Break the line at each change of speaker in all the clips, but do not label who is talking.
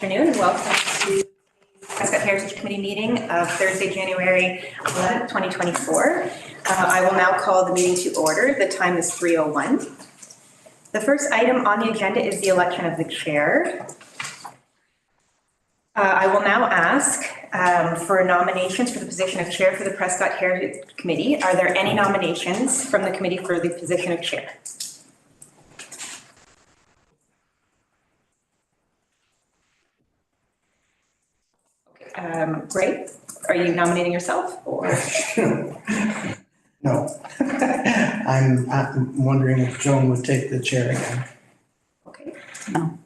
Afternoon and welcome to the Prescott Heritage Committee meeting of Thursday, January 11th, 2024. I will now call the meeting to order. The time is 3:01. The first item on the agenda is the election of the chair. I will now ask for nominations for the position of chair for the Prescott Heritage Committee. Are there any nominations from the committee for the position of chair? Great. Are you nominating yourself or?
No. I'm wondering if Joan would take the chair again.
Okay.
No.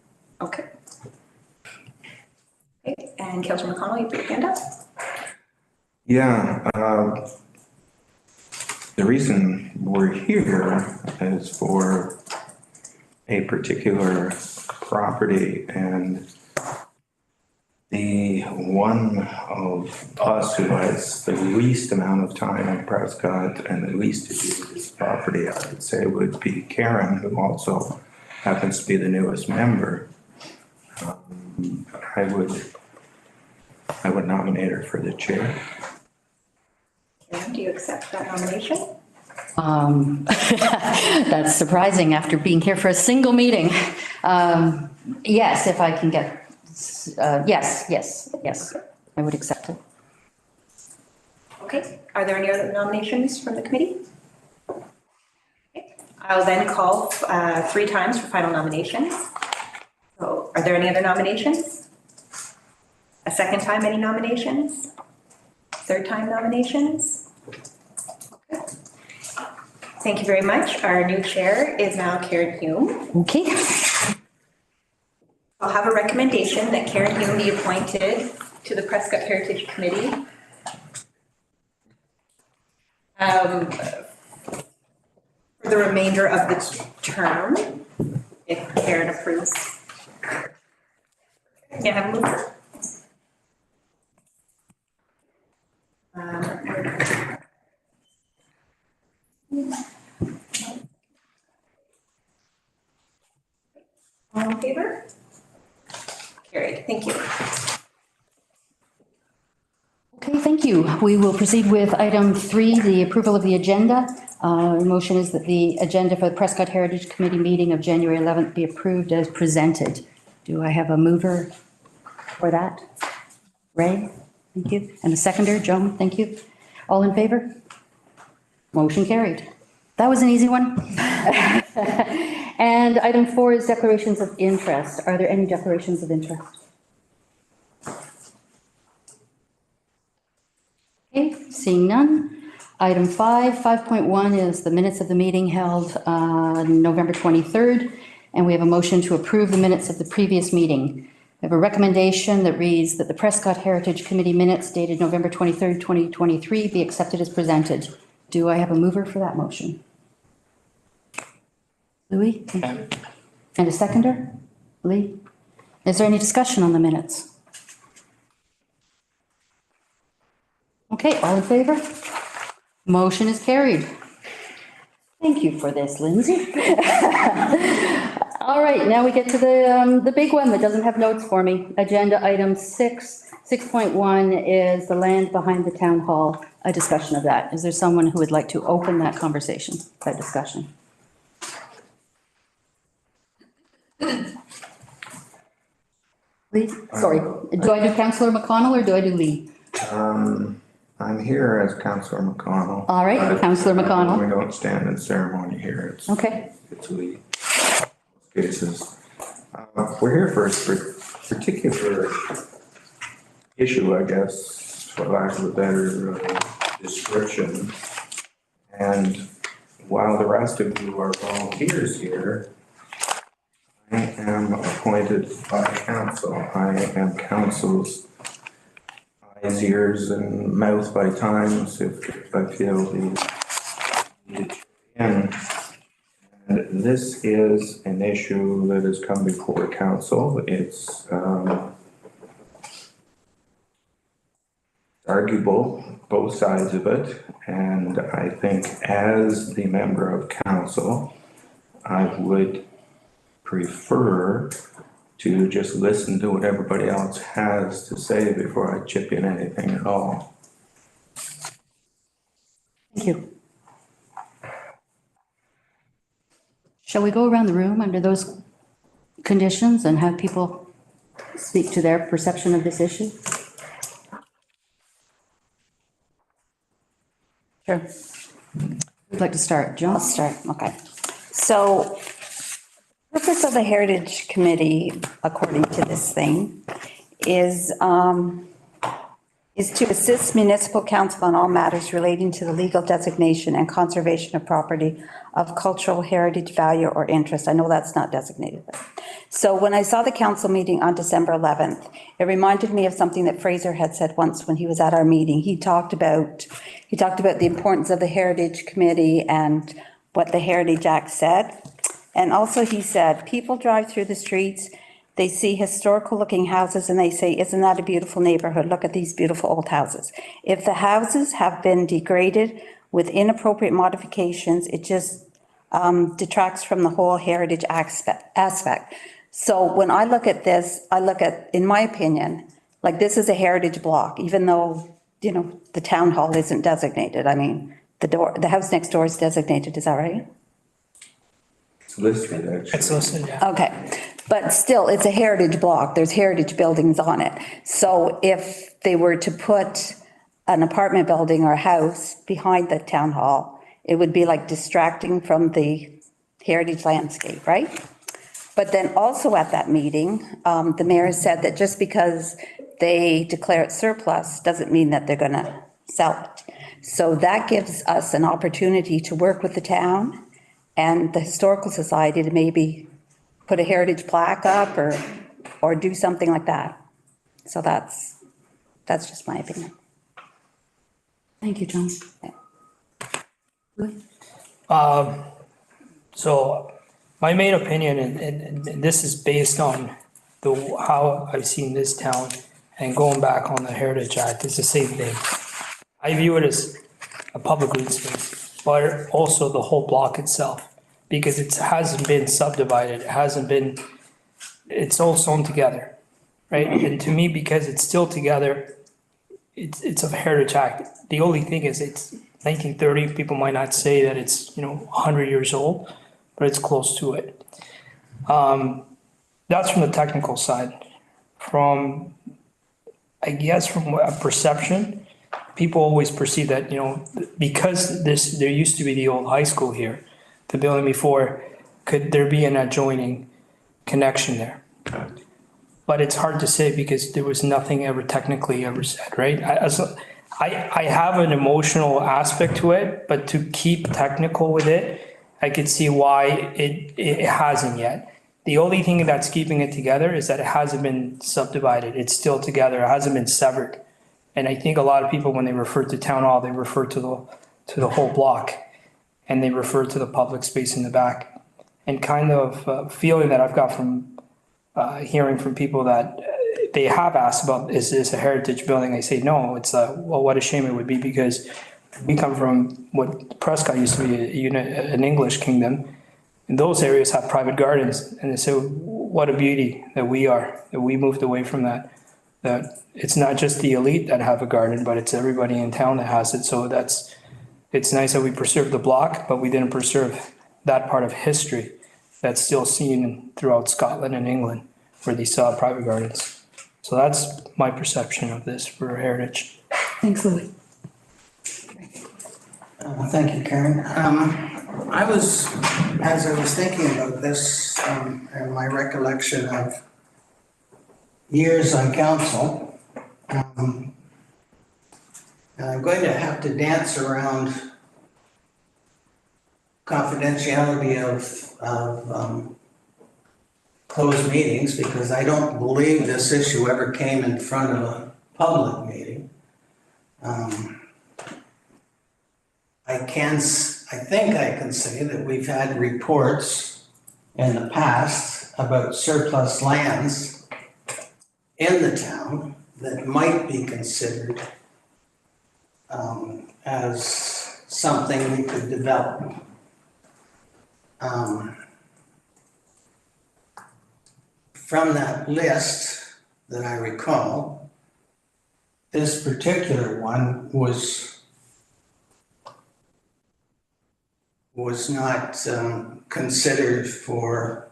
Okay. Okay. And Councillor McConnell, you put your hand up?
Yeah. The reason we're here is for a particular property, and the one of us who has the least amount of time in Prescott and the least to do with this property, I would say, would be Karen, who also happens to be the newest member. I would nominate her for the chair.
Karen, do you accept that nomination?
That's surprising after being here for a single meeting. Yes, if I can get, yes, I would accept it.
Okay. Are there any other nominations from the committee? Okay. I'll then call 3 times for final nominations. So are there any other nominations? A second time, any nominations? Third time nominations? Okay. Thank you very much. Our new chair is now Karen Hume.
Okay.
I'll have a recommendation that Karen Hume be appointed to the Prescott Heritage Committee. For the remainder of the term, if Karen approves. Yeah, have a mover. All in favor? Carried. Thank you.
Okay, thank you. We will proceed with item 3, the approval of the agenda. The motion is that the agenda for the Prescott Heritage Committee meeting of January 11th be approved as presented. Do I have a mover for that? Ray, thank you. And a seconder, Joan, thank you. All in favor? Motion carried. That was an easy one. And item 4 is declarations of interest. Are there any declarations of interest? Okay, seeing none. Item 5.1 is the minutes of the meeting held on November 23rd, and we have a motion to approve the minutes of the previous meeting. We have a recommendation that reads that the Prescott Heritage Committee minutes dated November 23rd, 2023 be accepted as presented. Do I have a mover for that motion? Louis? And a seconder? Lee? Is there any discussion on the minutes? Okay, all in favor? Motion is carried. Thank you for this, Lindsay. All right, now we get to the big one that doesn't have notes for me. Agenda item 6.1 is the land behind the town hall, a discussion of that. Is there someone who would like to open that conversation, that discussion? Lee? Sorry, do I do Councillor McConnell or do I do Lee?
I'm here as Councillor McConnell.
All right, Councillor McConnell.
We don't stand in ceremony here.
Okay.
It's Lee. Cases. We're here for a particular issue, I guess, for lack of a better description. And while the rest of you are volunteers here, I am appointed by council. I am council's eyes, ears, and mouth by times if I feel the need to in. And this is an issue that has come before council. It's arguable, both sides of it. And I think as the member of council, I would prefer to just listen to what everybody else has to say before I chip in anything at all.
Thank you. Shall we go around the room under those conditions and have people speak to their perception of this issue? Sure. Who'd like to start? Joan?
I'll start, okay. So purpose of the Heritage Committee, according to this thing, is to assist municipal council on all matters relating to the legal designation and conservation of property of cultural heritage value or interest. I know that's not designated. So when I saw the council meeting on December 11th, it reminded me of something that Fraser had said once when he was at our meeting. He talked about the importance of the Heritage Committee and what the Heritage Act said. And also he said, people drive through the streets, they see historical looking houses and they say, isn't that a beautiful neighborhood? Look at these beautiful old houses. If the houses have been degraded with inappropriate modifications, it just detracts from the whole heritage aspect. So when I look at this, I look at, in my opinion, like this is a heritage block, even though, you know, the town hall isn't designated. I mean, the house next door is designated, is that right?
It's listed, actually.
It's listed, yeah.
Okay, but still, it's a heritage block, there's heritage buildings on it. So if they were to put an apartment building or a house behind the town hall, it would be like distracting from the heritage landscape, right? But then also at that meeting, the mayor said that just because they declare it surplus doesn't mean that they're gonna sell it. So that gives us an opportunity to work with the town and the Historical Society to maybe put a heritage plaque up or do something like that. So that's just my opinion.
Thank you, John.
So my main opinion, and this is based on how I've seen this town and going back on the Heritage Act, it's the same thing. I view it as a public green space, but also the whole block itself, because it hasn't been subdivided, it's all sewn together, right? And to me, because it's still together, it's a Heritage Act. The only thing is it's 1930, people might not say that it's, 100 years old, but it's close to it. That's from the technical side. From a perception, people always perceive that, because there used to be the old high school here, the building before, could there be an adjoining connection there? But it's hard to say because there was nothing ever technically ever said, right? I have an emotional aspect to it, but to keep technical with it, I could see why it hasn't yet. The only thing that's keeping it together is that it hasn't been subdivided. It's still together. It hasn't been severed. And I think a lot of people, when they refer to town hall, they refer to the whole block, and they refer to the public space in the back. And kind of feeling that I've got from hearing from people that they have asked about, is this a heritage building? I say, no, it's well, what a shame it would be, because we come from what Prescott used to be an English kingdom. And those areas have private gardens. And they say, what a beauty that we moved away from that it's not just the elite that have a garden, but it's everybody in town that has it. So it's nice that we preserved the block, but we didn't preserve that part of history that's still seen throughout Scotland and England, where they saw private gardens. So that's my perception of this for heritage.
Thanks, Louis.
Thank you, Karen. As I was thinking about this, and my recollection of years on council, and I'm going to have to dance around confidentiality of closed meetings, because I don't believe this issue ever came in front of a public meeting. I think I can say that we've had reports in the past about surplus lands in the town that might be considered as something we could develop. from that list that I recall, this particular one was not considered for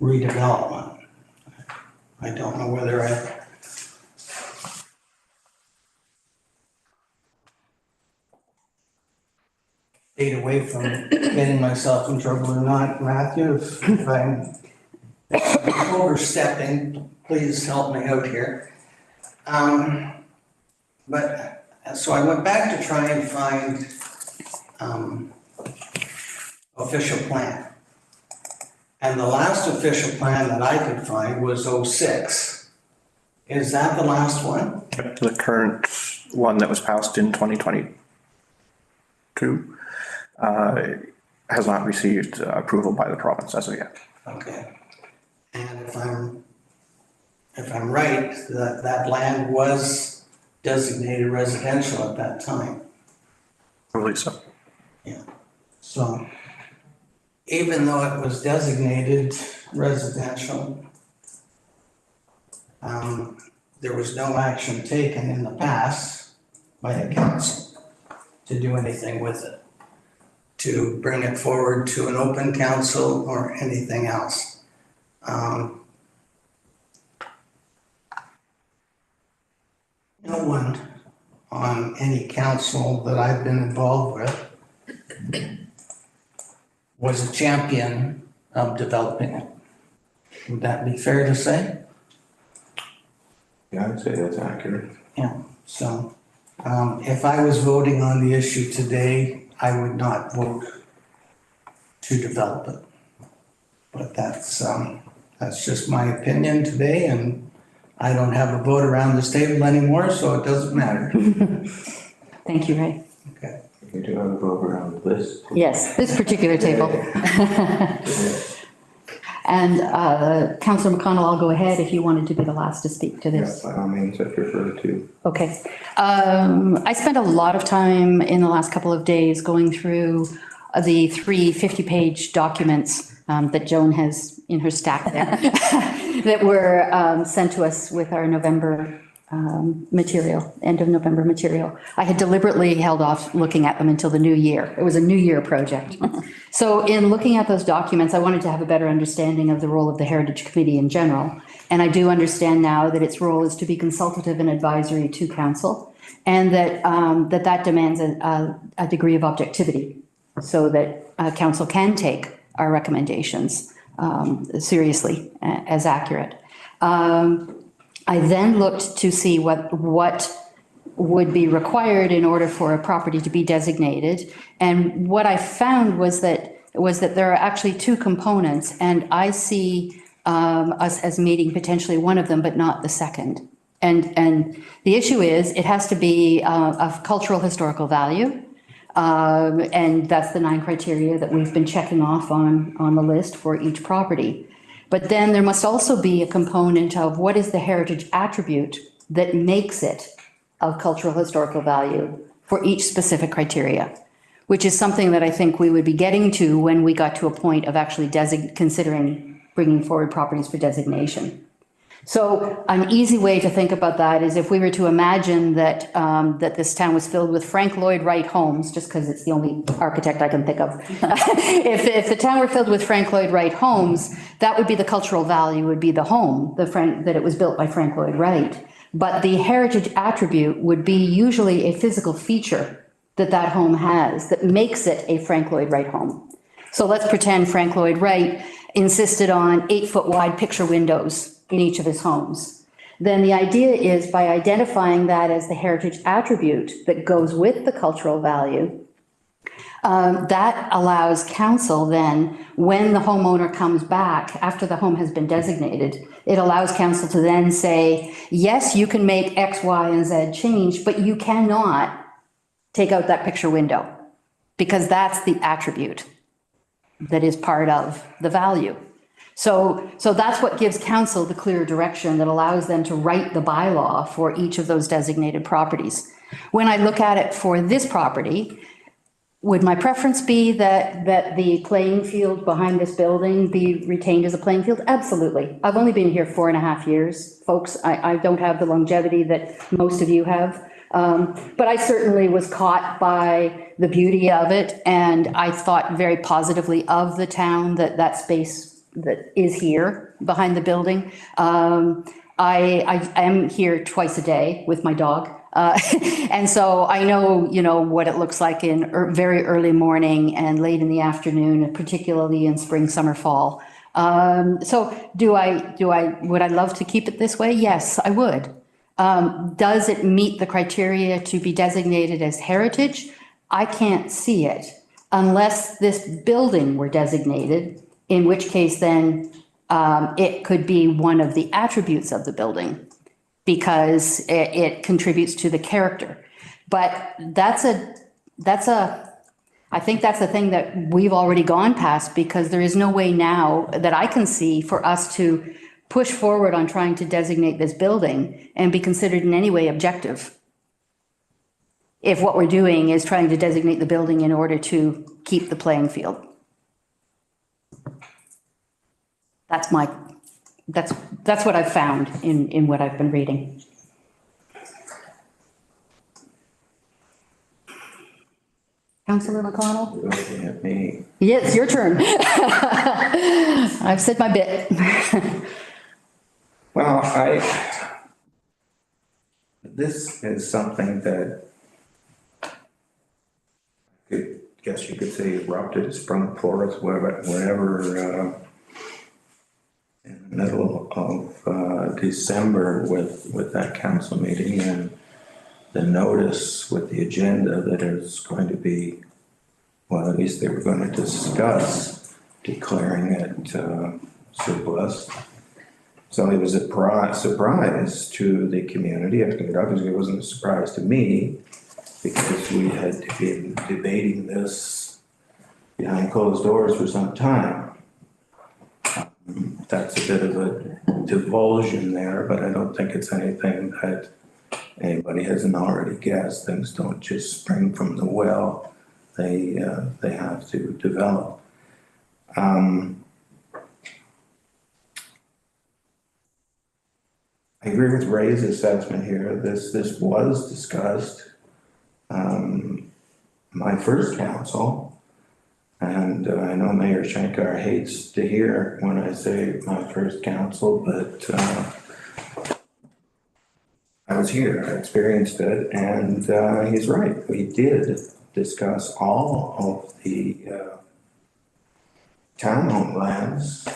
redevelopment. I don't know whether I stayed away from getting myself in trouble or not. Matthew, if I'm overstepping, please help me out here. But, so I went back to try and find official plan. And the last official plan that I could find was '06. Is that the last one?
The current one that was passed in 2022 has not received approval by the province as of yet.
Okay. And if I'm right, that land was designated residential at that time.
I believe so.
Yeah. So even though it was designated residential, there was no action taken in the past by the council to do anything with it, to bring it forward to an open council or anything else. No one on any council that I've been involved with was a champion of developing it. Would that be fair to say?
Yeah, I'd say that's accurate.
Yeah, so if I was voting on the issue today, I would not vote to develop it. But that's just my opinion today, and I don't have a vote around this table anymore, so it doesn't matter.
Thank you, Ray.
Okay.
We do have a vote around this.
Yes, this particular table. And Councillor McConnell, I'll go ahead if you wanted to be the last to speak to
Yeah,
this.
by all means, I prefer to.
Okay. I spent a lot of time in the last couple of days going through the 3 50-page documents that Joan has in her stack there that were sent to us with our November material, end of November material. I had deliberately held off looking at them until the new year. It was a new year project. So in looking at those documents, I wanted to have a better understanding of the role of the Heritage Committee in general. And I do understand now that its role is to be consultative and advisory to council, and that that demands a degree of objectivity so that council can take our recommendations seriously as accurate. I then looked to see what would be required in order for a property to be designated. And what I found was that there are actually 2 components, and I see us as meeting potentially one of them, but not the second. And the issue is it has to be of cultural historical value. And that's the 9 criteria that we've been checking off on the list for each property. But then there must also be a component of what is the heritage attribute that makes it of cultural historical value for each specific criteria, which is something that I think we would be getting to when we got to a point of actually considering bringing forward properties for designation. So an easy way to think about that is if we were to imagine that that this town was filled with Frank Lloyd Wright homes, just because it's the only architect I can think of. If the town were filled with Frank Lloyd Wright homes, that would be the cultural value, would be the home, that it was built by Frank Lloyd Wright. But the heritage attribute would be usually a physical feature that home has that makes it a Frank Lloyd Wright home. So let's pretend Frank Lloyd Wright insisted on 8-foot wide picture windows in each of his homes. Then the idea is by identifying that as the heritage attribute that goes with the cultural value, that allows council then, when the homeowner comes back after the home has been designated, it allows council to then say, yes, you can make X, Y, and Z change, but you cannot take out that picture window because that's the attribute that is part of the value. So that's what gives council the clear direction that allows them to write the bylaw for each of those designated properties. When I look at it for this property, Would my preference be that the playing field behind this building be retained as a playing field? Absolutely. I've only been here 4.5 years, folks. I don't have the longevity that most of you have. But I certainly was caught by the beauty of it, and I thought very positively of the town, that space that is here behind the building. I am here twice a day with my dog. And so I know, what it looks like in very early morning and late in the afternoon, and particularly in spring, summer, fall. So would I love to keep it this way? Yes, I would. Does it meet the criteria to be designated as heritage? I can't see it unless this building were designated, in which case then it could be one of the attributes of the building because it contributes to the character. But I think that's a thing that we've already gone past, because there is no way now that I can see for us to push forward on trying to designate this building and be considered in any way objective, if what we're doing is trying to designate the building in order to keep the playing field. That's what I've found in what I've been reading. Councillor McConnell?
You're looking at me.
Yes, your turn. I've said my bit.
Well, this is something that I guess you could say erupted, sprung forth, whatever, in the middle of December with that council meeting and the notice with the agenda that is going to be, well, at least they were going to discuss declaring it surplus. So it was a surprise to the community. I think obviously it wasn't a surprise to me because we had been debating this behind closed doors for some time. That's a bit of a divulsion there, but I don't think it's anything that anybody hasn't already guessed. Things don't just spring from the well. They have to develop. I agree with Ray's assessment here. This was discussed my first council, and I know Mayor Shankar hates to hear when I say my first council, but I was here, I experienced it, and he's right. We did discuss all of the town-owned lands.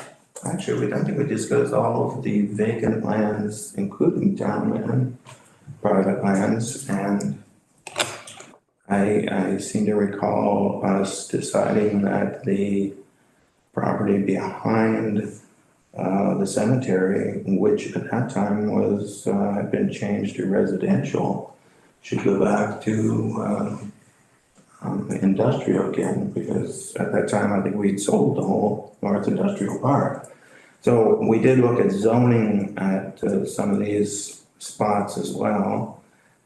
Actually, I think we discussed all of the vacant lands, including town land, private lands, and I seem to recall us deciding that the property behind the cemetery, which at that time was had been changed to residential, should go back to industrial again, because at that time I think we'd sold the whole North Industrial Park. So we did look at zoning at some of these spots as well,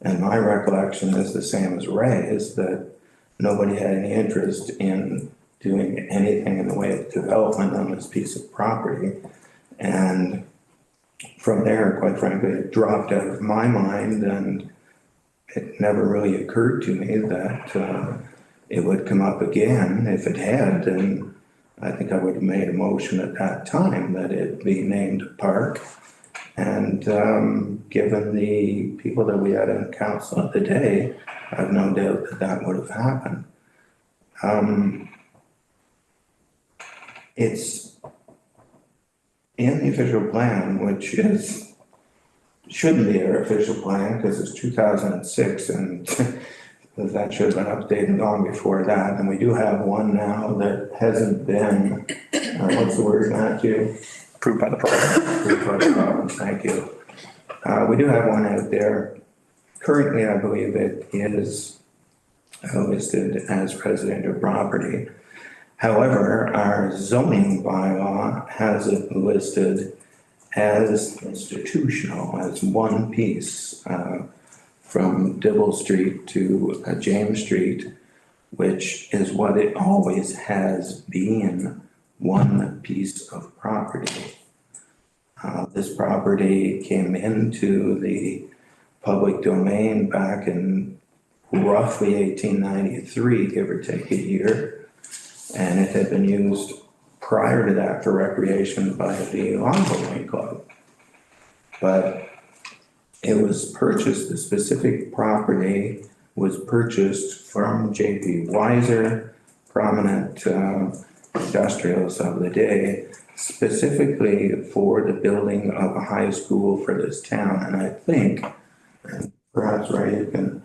and my recollection is the same as Ray's, that nobody had any interest in doing anything in the way of development on this piece of property. And from there, quite frankly, it dropped out of my mind, and it never really occurred to me that it would come up again. If it had, then I think I would have made a motion at that time that it be named a park. And given the people that we had in council of the day, I have no doubt that that would have happened. It's in the official plan, which shouldn't be our official plan because it's 2006 and that should have been updated long before that. And we do have one now that hasn't been, what's the word, Matthew?
Approved by the province.
Approved by the province, thank you. We do have one out there. Currently, I believe it is listed as residential property. However, our zoning bylaw has it listed as institutional, as one piece from Dibble Street to James Street. which is what it always has been, one piece of property. This property came into the public domain back in roughly 1893, give or take a year. And it had been used prior to that for recreation by the lawn bowling club. But it was purchased, the specific property was purchased from J.P. Weiser, prominent industrialist of the day, specifically for the building of a high school for this town. And I think, and perhaps Ray, you can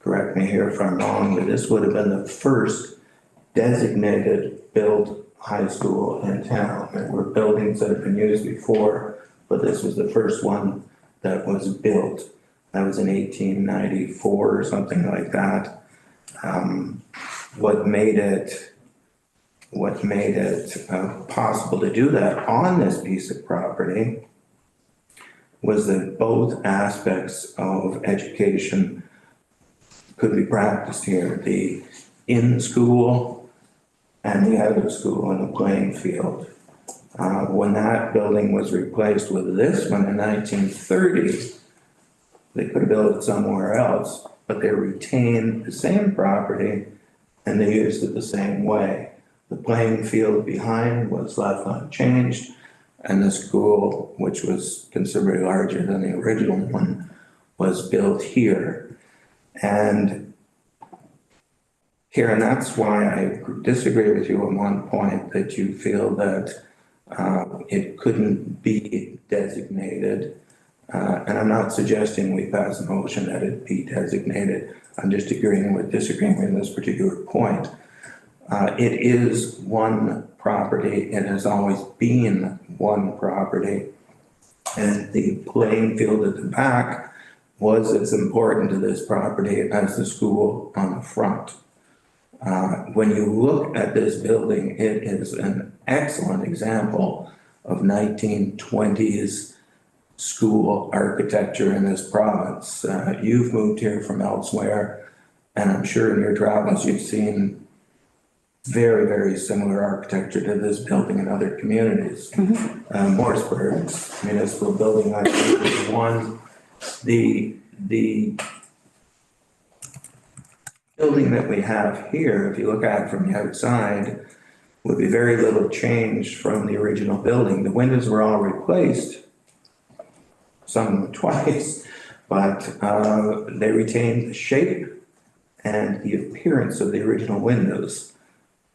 correct me here if I'm wrong, but this would have been the first designated built high school in town. There were buildings that had been used before, but this was the first one that was built. That was in 1894 or something like that. What made it possible to do that on this piece of property was that both aspects of education could be practiced here, the in-school and the out-of-school in the playing field. When that building was replaced with this one in 1930, they could have built it somewhere else, but they retained the same property and they used it the same way. The playing field behind was left unchanged, and the school, which was considerably larger than the original one, was built here. And Karen, that's why I disagree with you on one point, that you feel that it couldn't be designated. And I'm not suggesting we pass a motion that it be designated. I'm just disagreeing with this particular point. It is one property. It has always been one property. And the playing field at the back was as important to this property as the school on the front. When you look at this building, it is an excellent example of 1920s school architecture in this province. You've moved here from elsewhere, and I'm sure in your travels you've seen very, very similar architecture to this building in other communities. Morrisburg's municipal building, I think, is one. The building that we have here, if you look at it from the outside, would be very little changed from the original building. The windows were all replaced, some twice, but they retained the shape and the appearance of the original windows.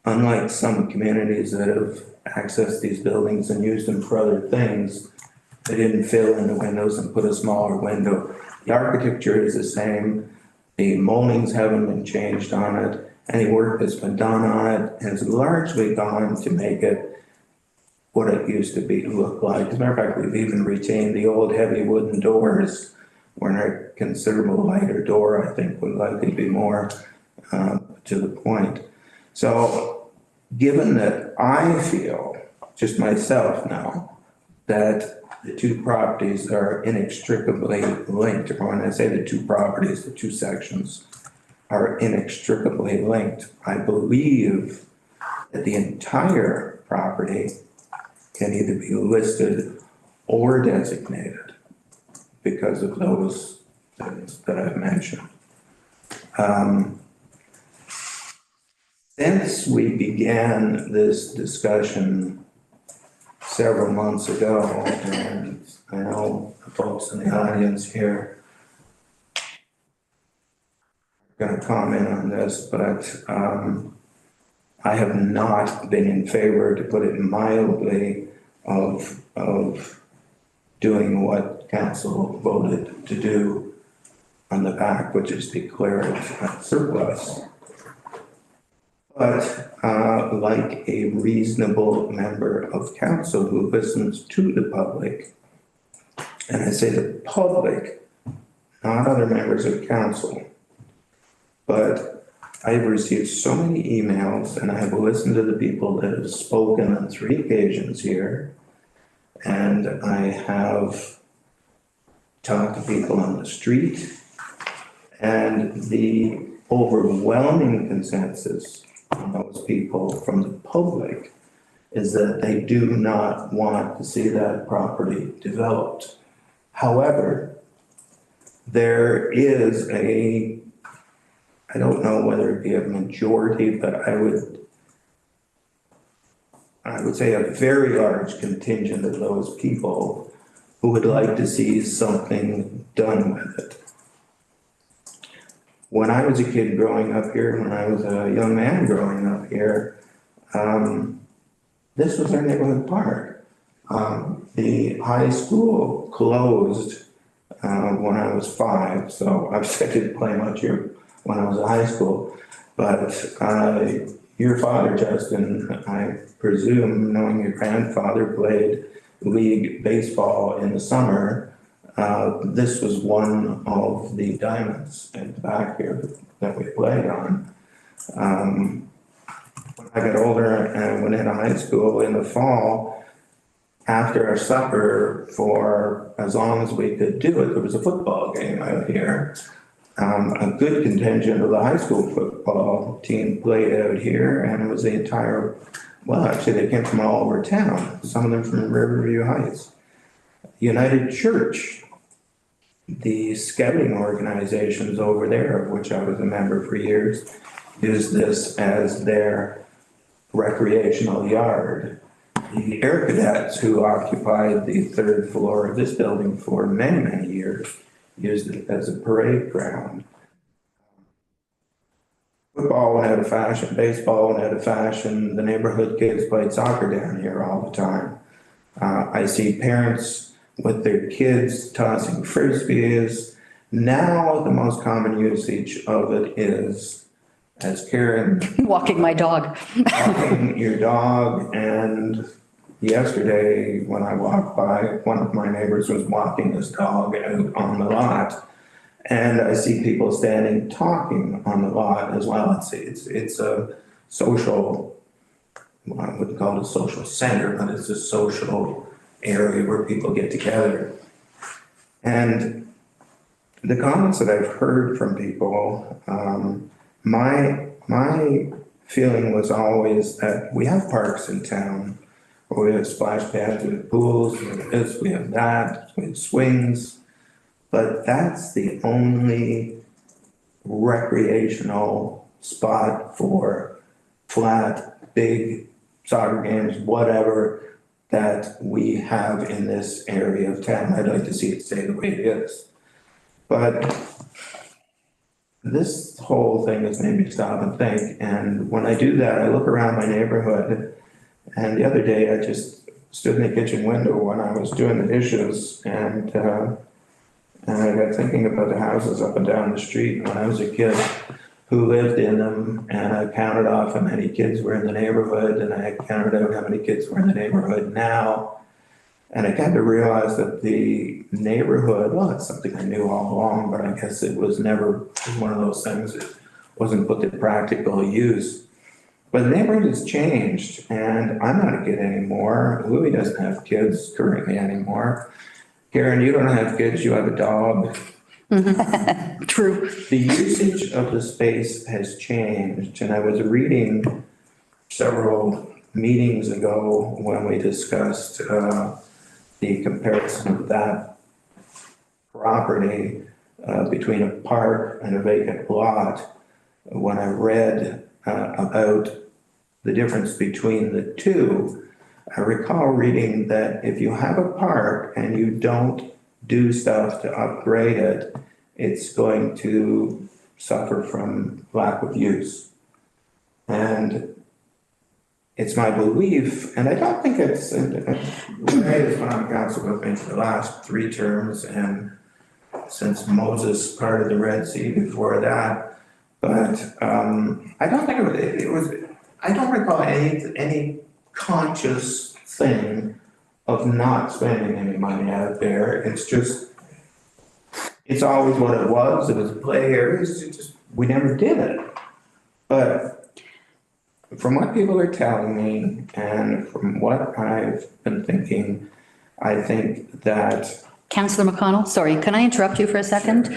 Unlike some communities that have accessed these buildings and used them for other things, they didn't fill in the windows and put a smaller window. The architecture is the same. The moldings haven't been changed on it. Any work that's been done on it has largely gone to make it what it used to be look like. As a matter of fact, we've even retained the old heavy wooden doors, where a considerable lighter door, I think, would likely be more to the point. So given that I feel, just myself now, that the two properties are inextricably linked, or when I say the two properties, the two sections are inextricably linked, I believe that the entire property can either be listed or designated because of those things that I've mentioned. Since we began this discussion several months ago, and I know the folks in the audience here are going to comment on this, but I have not been in favor, to put it mildly, of doing what council voted to do on the back, which is declare it surplus. But like a reasonable member of council who listens to the public, and I say the public, not other members of council, but I've received so many emails and I have listened to the people that have spoken on 3 occasions here, and I have talked to people on the street, and the overwhelming consensus from those people, from the public, is that they do not want to see that property developed. However, there is I don't know whether it'd be a majority, but I would say a very large contingent of those people who would like to see something done with it. When I was a kid growing up here, when I was a young man growing up here, this was our neighborhood park. The high school closed when I was 5, so I didn't play much here when I was in high school. But your father, Justin, I presume, knowing your grandfather played league baseball in the summer, this was one of the diamonds in the back here that we played on. When I got older and went into high school in the fall, after our supper, for as long as we could do it, there was a football game out here. A good contingent of the high school football team played out here, and it was the entire, well, actually, they came from all over town, some of them from Riverview Heights. United Church, the scouting organizations over there, of which I was a member for years, used this as their recreational yard. The Air Cadets, who occupied the 3rd floor of this building for many, many years, used it as a parade ground. Football went out of fashion, baseball went out of fashion, the neighborhood kids played soccer down here all the time. I see parents with their kids tossing frisbees. Now the most common usage of it is, as Karen,
Walking my dog.
walking your dog, and yesterday, when I walked by, one of my neighbors was walking his dog out on the lot. And I see people standing talking on the lot as well. It's a social, well, I wouldn't call it a social center, but it's a social area where people get together. And the comments that I've heard from people, my feeling was always that we have parks in town. We have splash pads, we have pools, we have this, we have that, we have swings. But that's the only recreational spot for flat, big soccer games, whatever, that we have in this area of town. I'd like to see it stay the way it is. But this whole thing has made me stop and think. And when I do that, I look around my neighborhood. And the other day, I just stood in the kitchen window when I was doing the dishes, and I got thinking about the houses up and down the street when I was a kid, who lived in them, and I counted off how many kids were in the neighborhood, and I counted out how many kids were in the neighborhood now. And I kind of realized that the neighborhood, well, it's something I knew all along, but I guess it was never one of those things that wasn't put to practical use. But the neighborhood has changed, and I'm not a kid anymore. Louis doesn't have kids currently anymore. Karen, you don't have kids, you have a dog.
True.
The usage of the space has changed, and I was reading several meetings ago when we discussed the comparison of that property between a park and a vacant lot. When I read about the difference between the two, I recall reading that if you have a park and you don't do stuff to upgrade it, it's going to suffer from lack of use. And it's my belief, and I don't think it's, Ray has been on council with me for the last 3 terms, and since Moses parted the Red Sea before that, but I don't think it was, I don't recall any conscious thing of not spending any money out there. It's just, it's always what it was. It was a play area. It's just, we never did it. But from what people are telling me and from what I've been thinking, I think that.
Councillor McConnell, sorry, can I interrupt you for a second?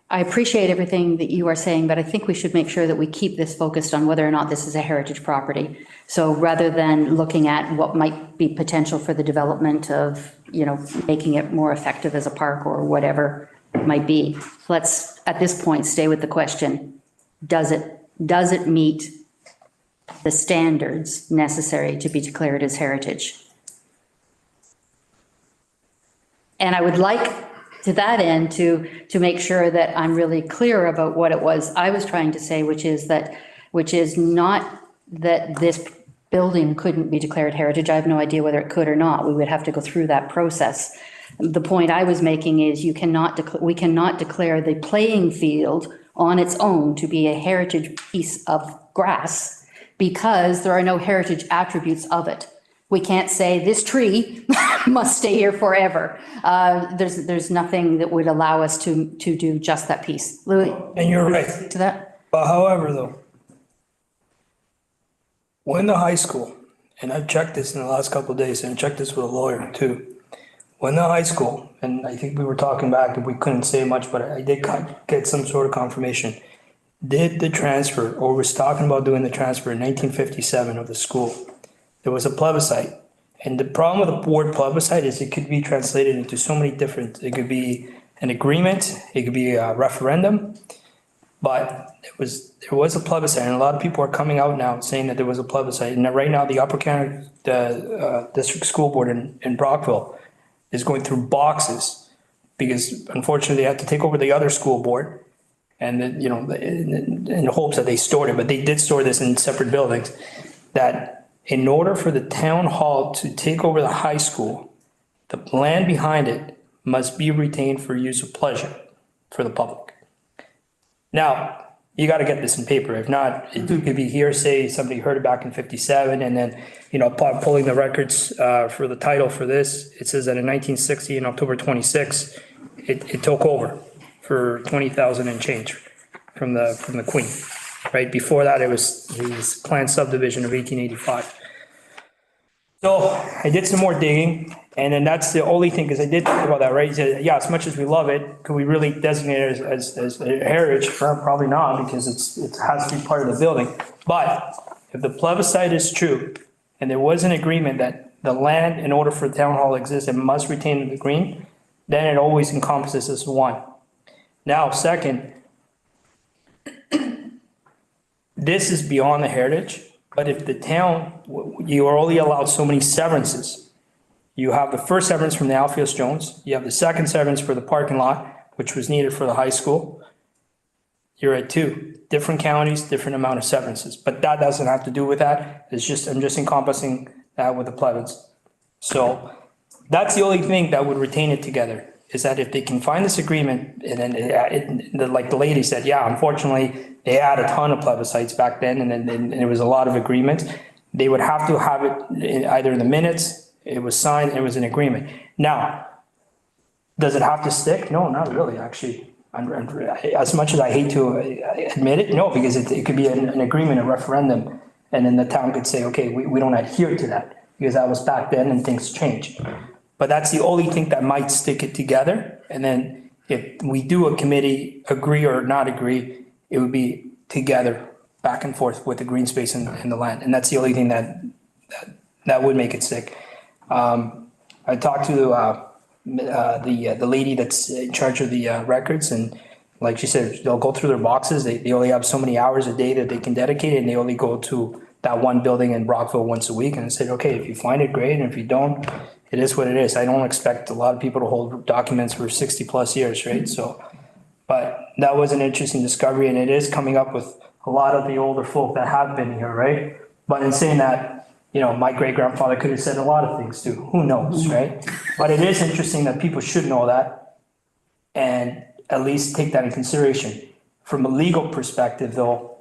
I appreciate everything that you are saying, but I think we should make sure that we keep this focused on whether or not this is a heritage property. So rather than looking at what might be potential for the development of, making it more effective as a park or whatever it might be, let's, at this point, stay with the question, does it meet the standards necessary to be declared as heritage? And I would like, to that end, to make sure that I'm really clear about what it was I was trying to say, which is not that this building couldn't be declared heritage. I have no idea whether it could or not. We would have to go through that process. The point I was making is we cannot declare the playing field on its own to be a heritage piece of grass because there are no heritage attributes of it. We can't say this tree must stay here forever. There's nothing that would allow us to do just that piece. Louis?
And you're right.
To that?
But however, though, when the high school, and I've checked this in the last couple of days, and I checked this with a lawyer too. When the high school, and I think we were talking back and we couldn't say much, but I did get some sort of confirmation, did the transfer, or was talking about doing the transfer in 1957 of the school. There was a plebiscite. And the problem with the word plebiscite is it could be translated into so many different, it could be an agreement, it could be a referendum, but there was a plebiscite, and a lot of people are coming out now saying that there was a plebiscite. And right now, the Upper Canada District School Board in Brockville is going through boxes because unfortunately they had to take over the other school board, and then, in hopes that they stored it, but they did store this in separate buildings. That in order for the town hall to take over the high school, the land behind it must be retained for use of pleasure for the public. Now, you got to get this in paper. If not, it could be hearsay. Somebody heard it back in 57, and then, pulling the records for the title for this, it says that in 1960, on October 26, it took over for 20,000 and change from the Queen. Right before that, it was his planned subdivision of 1885. So I did some more digging, and then that's the only thing, because I did think about that, right? He said, yeah, as much as we love it, could we really designate it as a heritage? Probably not, because it has to be part of the building. But if the plebiscite is true, and there was an agreement that the land, in order for the town hall to exist, it must retain the green, then it always encompasses as one. Now, second, this is beyond the heritage. But if the town, you are only allowed so many severances. You have the first severance from the Alpheus Jones. You have the second severance for the parking lot, which was needed for the high school. You're at 2 different counties, different amount of severances. But that doesn't have to do with that. I'm just encompassing that with the plebiscite. So that's the only thing that would retain it together, is that if they can find this agreement, and then like the lady said, yeah, unfortunately, they had a ton of plebiscites back then, and then there was a lot of agreements. They would have to have it either in the minutes, it was signed, it was an agreement. Now, does it have to stick? No, not really, actually. As much as I hate to admit it, no, because it could be an agreement, a referendum, and then the town could say, okay, we don't adhere to that, because that was back then and things change. But that's the only thing that might stick it together. And then if we do a committee, agree or not agree, it would be together, back and forth with the green space and the land. And that's the only thing that would make it stick. I talked to the lady that's in charge of the records, and like she said, they'll go through their boxes. They only have so many hours a day that they can dedicate, and they only go to that one building in Brockville once a week. And I said, okay, if you find it, great. And if you don't, it is what it is. I don't expect a lot of people to hold documents for 60+ years, right? So, but that was an interesting discovery, and it is coming up with a lot of the older folk that have been here, right? But in saying that, my great grandfather could have said a lot of things too. Who knows, right? But it is interesting that people should know that and at least take that in consideration. From a legal perspective, though,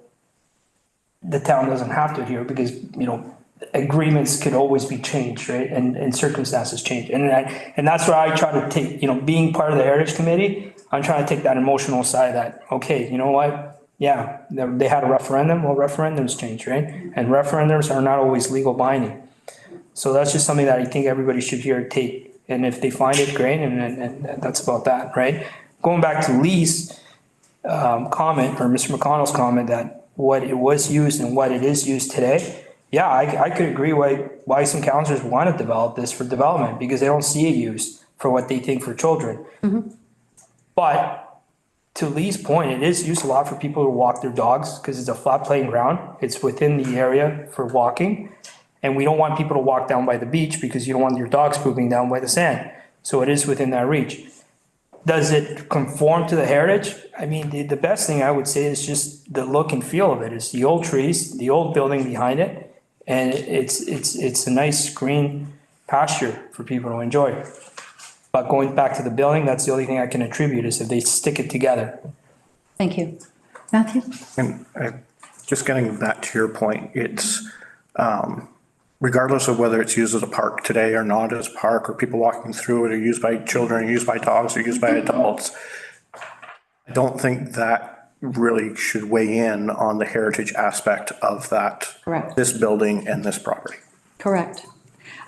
the town doesn't have to adhere because, agreements could always be changed, right? And circumstances change. And that's where I try to take, being part of the Heritage Committee, I'm trying to take that emotional side of that. Okay, you know what? Yeah, they had a referendum. Well, referendums change, right? And referendums are not always legal binding. So that's just something that I think everybody should hear take. And if they find it, great. And that's about that, right? Going back to lease, comment, or Mr. McConnell's comment, that what it was used and what it is used today, yeah, I could agree why some counselors want to develop this for development, because they don't see it used for what they think for children. But to Lee's point, it is used a lot for people to walk their dogs, because it's a flat playing ground. It's within the area for walking. And we don't want people to walk down by the beach, because you don't want your dogs pooping down by the sand. So it is within that reach. Does it conform to the heritage? I mean, the best thing I would say is just the look and feel of it. It's the old trees, the old building behind it, and it's a nice green pasture for people to enjoy. But going back to the building, that's the only thing I can attribute, is if they stick it together.
Thank you. Matthew?
And just getting back to your point, it's, regardless of whether it's used as a park today or not as a park, or people walking through it, or used by children, or used by dogs, or used by adults, I don't think that really should weigh in on the heritage aspect of that.
Correct.
This building and this property.
Correct.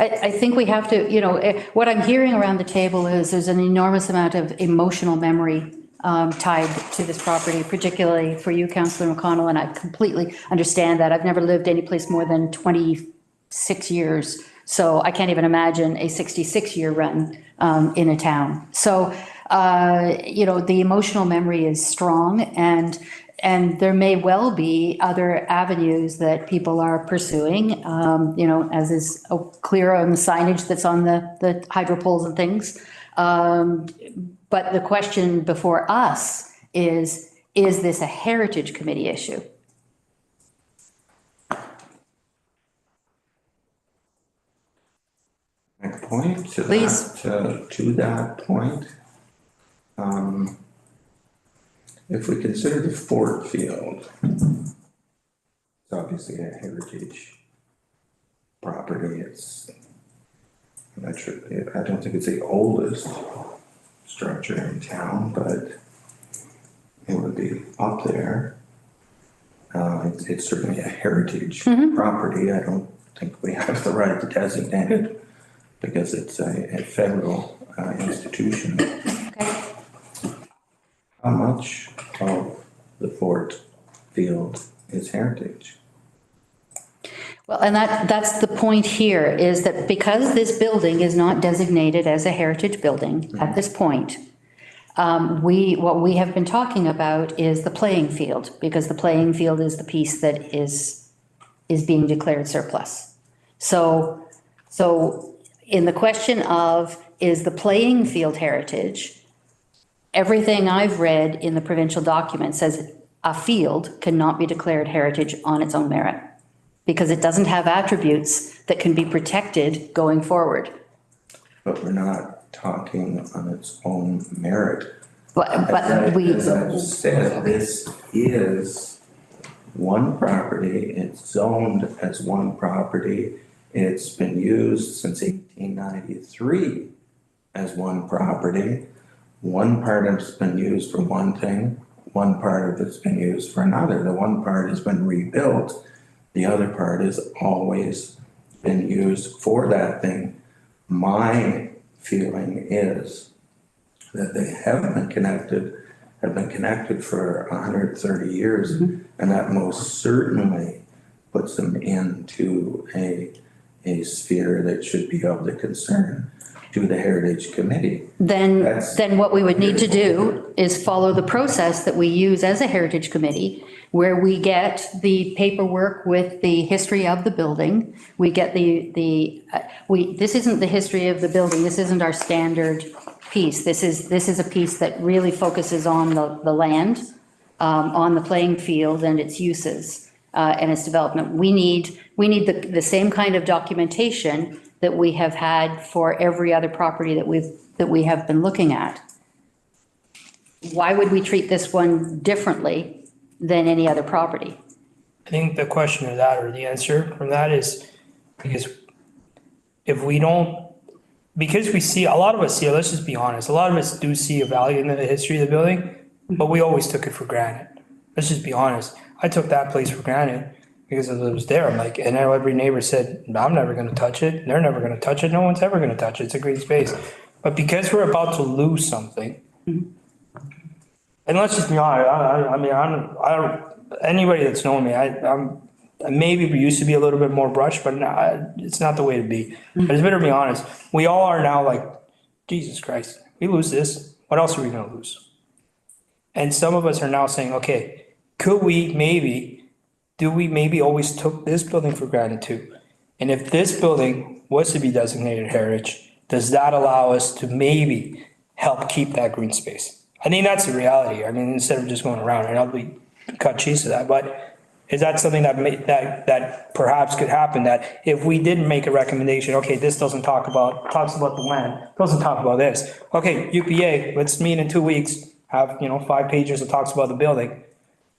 I think we have to, what I'm hearing around the table is there's an enormous amount of emotional memory tied to this property, particularly for you, Councillor McConnell, and I completely understand that. I've never lived any place more than 26 years, so I can't even imagine a 66-year run in a town. So, the emotional memory is strong, and there may well be other avenues that people are pursuing, as is clear on the signage that's on the hydro poles and things. But the question before us is this a Heritage Committee issue?
My point to
Please.
that point, if we consider the Ford Field, it's obviously a heritage property. I'm not sure, I don't think it's the oldest structure in town, but it would be up there. It's certainly a heritage property. I don't think we have the right to designate it, because it's a federal institution.
Okay.
How much of the Ford Field is heritage?
Well, and that's the point here, is that because this building is not designated as a heritage building at this point, what we have been talking about is the playing field, because the playing field is the piece that is being declared surplus. So in the question of, is the playing field heritage, everything I've read in the provincial document says a field cannot be declared heritage on its own merit, because it doesn't have attributes that can be protected going forward.
But we're not talking on its own merit.
But we.
As I've said, this is one property. It's zoned as one property. It's been used since 1893 as one property. One part of it's been used for one thing, one part of it's been used for another. The one part has been rebuilt. The other part has always been used for that thing. My feeling is that they have been connected for 130 years, and that most certainly puts them into a sphere that should be of the concern to the Heritage Committee.
Then what we would need to do is follow the process that we use as a Heritage Committee, where we get the paperwork with the history of the building. We get this isn't the history of the building. This isn't our standard piece. This is a piece that really focuses on the land, on the playing field and its uses, and its development. We need the same kind of documentation that we have had for every other property that we have been looking at. Why would we treat this one differently than any other property?
I think the question of that, or the answer from that, is because if we don't, because we see, a lot of us see, let's just be honest, a lot of us do see a value in the history of the building, but we always took it for granted. Let's just be honest. I took that place for granted because it was there. I'm like, and now every neighbor said, I'm never going to touch it. They're never going to touch it. No one's ever going to touch it. It's a green space. But because we're about to lose something, And let's just be honest, I mean, I don't, anybody that's known me, I'm maybe we used to be a little bit more brushed, but now it's not the way to be. But it's better to be honest. We all are now like, Jesus Christ, we lose this. What else are we gonna lose? And some of us are now saying, okay, do we maybe always took this building for granted too? And if this building was to be designated heritage, does that allow us to maybe help keep that green space? I think that's the reality. I mean, instead of just going around, and I'll be cut cheese to that, but is that something that perhaps could happen, that if we didn't make a recommendation, okay, this talks about the land, doesn't talk about this. Okay, UPA, let's meet in 2 weeks, have, 5 pages that talks about the building.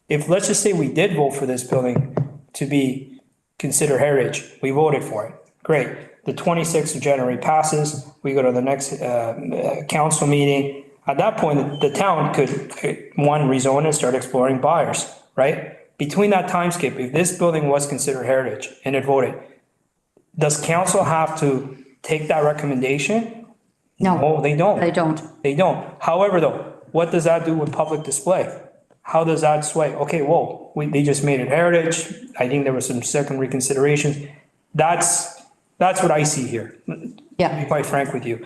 If, let's just say we did vote for this building to be considered heritage, we voted for it, great. The 26th of January passes, we go to the next council meeting. At that point, the town could, one, rezone and start exploring buyers, right? Between that time skip, if this building was considered heritage and it voted, does council have to take that recommendation? No, they don't.
They don't.
They don't. However, though, what does that do with public display? How does that sway? Okay, whoa, they just made it heritage. I think there was some second reconsiderations. That's what I see here.
Yeah.
To be quite frank with you.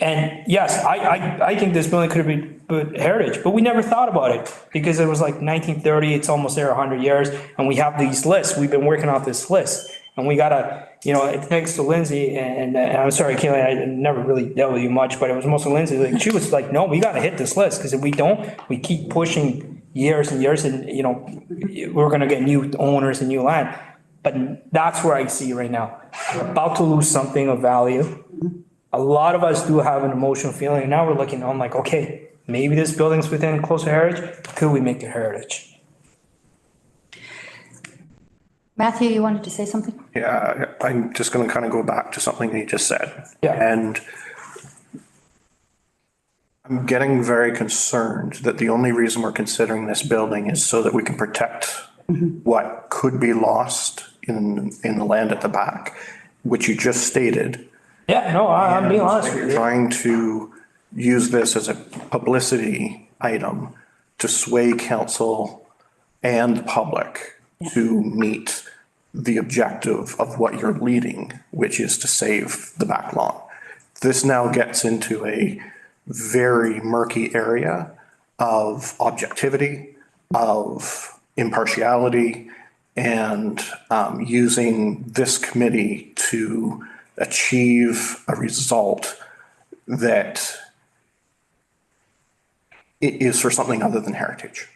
And yes, I think this building could have been heritage, but we never thought about it because it was like 1930, it's almost there 100 years. And we have these lists. We've been working off this list and we gotta, thanks to Lindsay and I'm sorry, Kaylee, I never really dealt with you much, but it was mostly Lindsay. Like she was like, no, we gotta hit this list because if we don't, we keep pushing years and years and, we're going to get new owners and new land. But that's where I see right now. We're about to lose something of value. A lot of us do have an emotional feeling. And now we're looking, I'm like, okay, maybe this building's within close to heritage. Could we make it heritage?
Matthew, you wanted to say something?
Yeah, I'm just going to kind of go back to something you just said.
Yeah.
And I'm getting very concerned that the only reason we're considering this building is so that we can protect what could be lost in the land at the back, which you just stated.
Yeah, no, I'm being honest with you.
Trying to use this as a publicity item to sway council and the public to meet the objective of what you're leading, which is to save the back lawn. This now gets into a very murky area of objectivity, of impartiality, and using this committee to achieve a result that is for something other than heritage.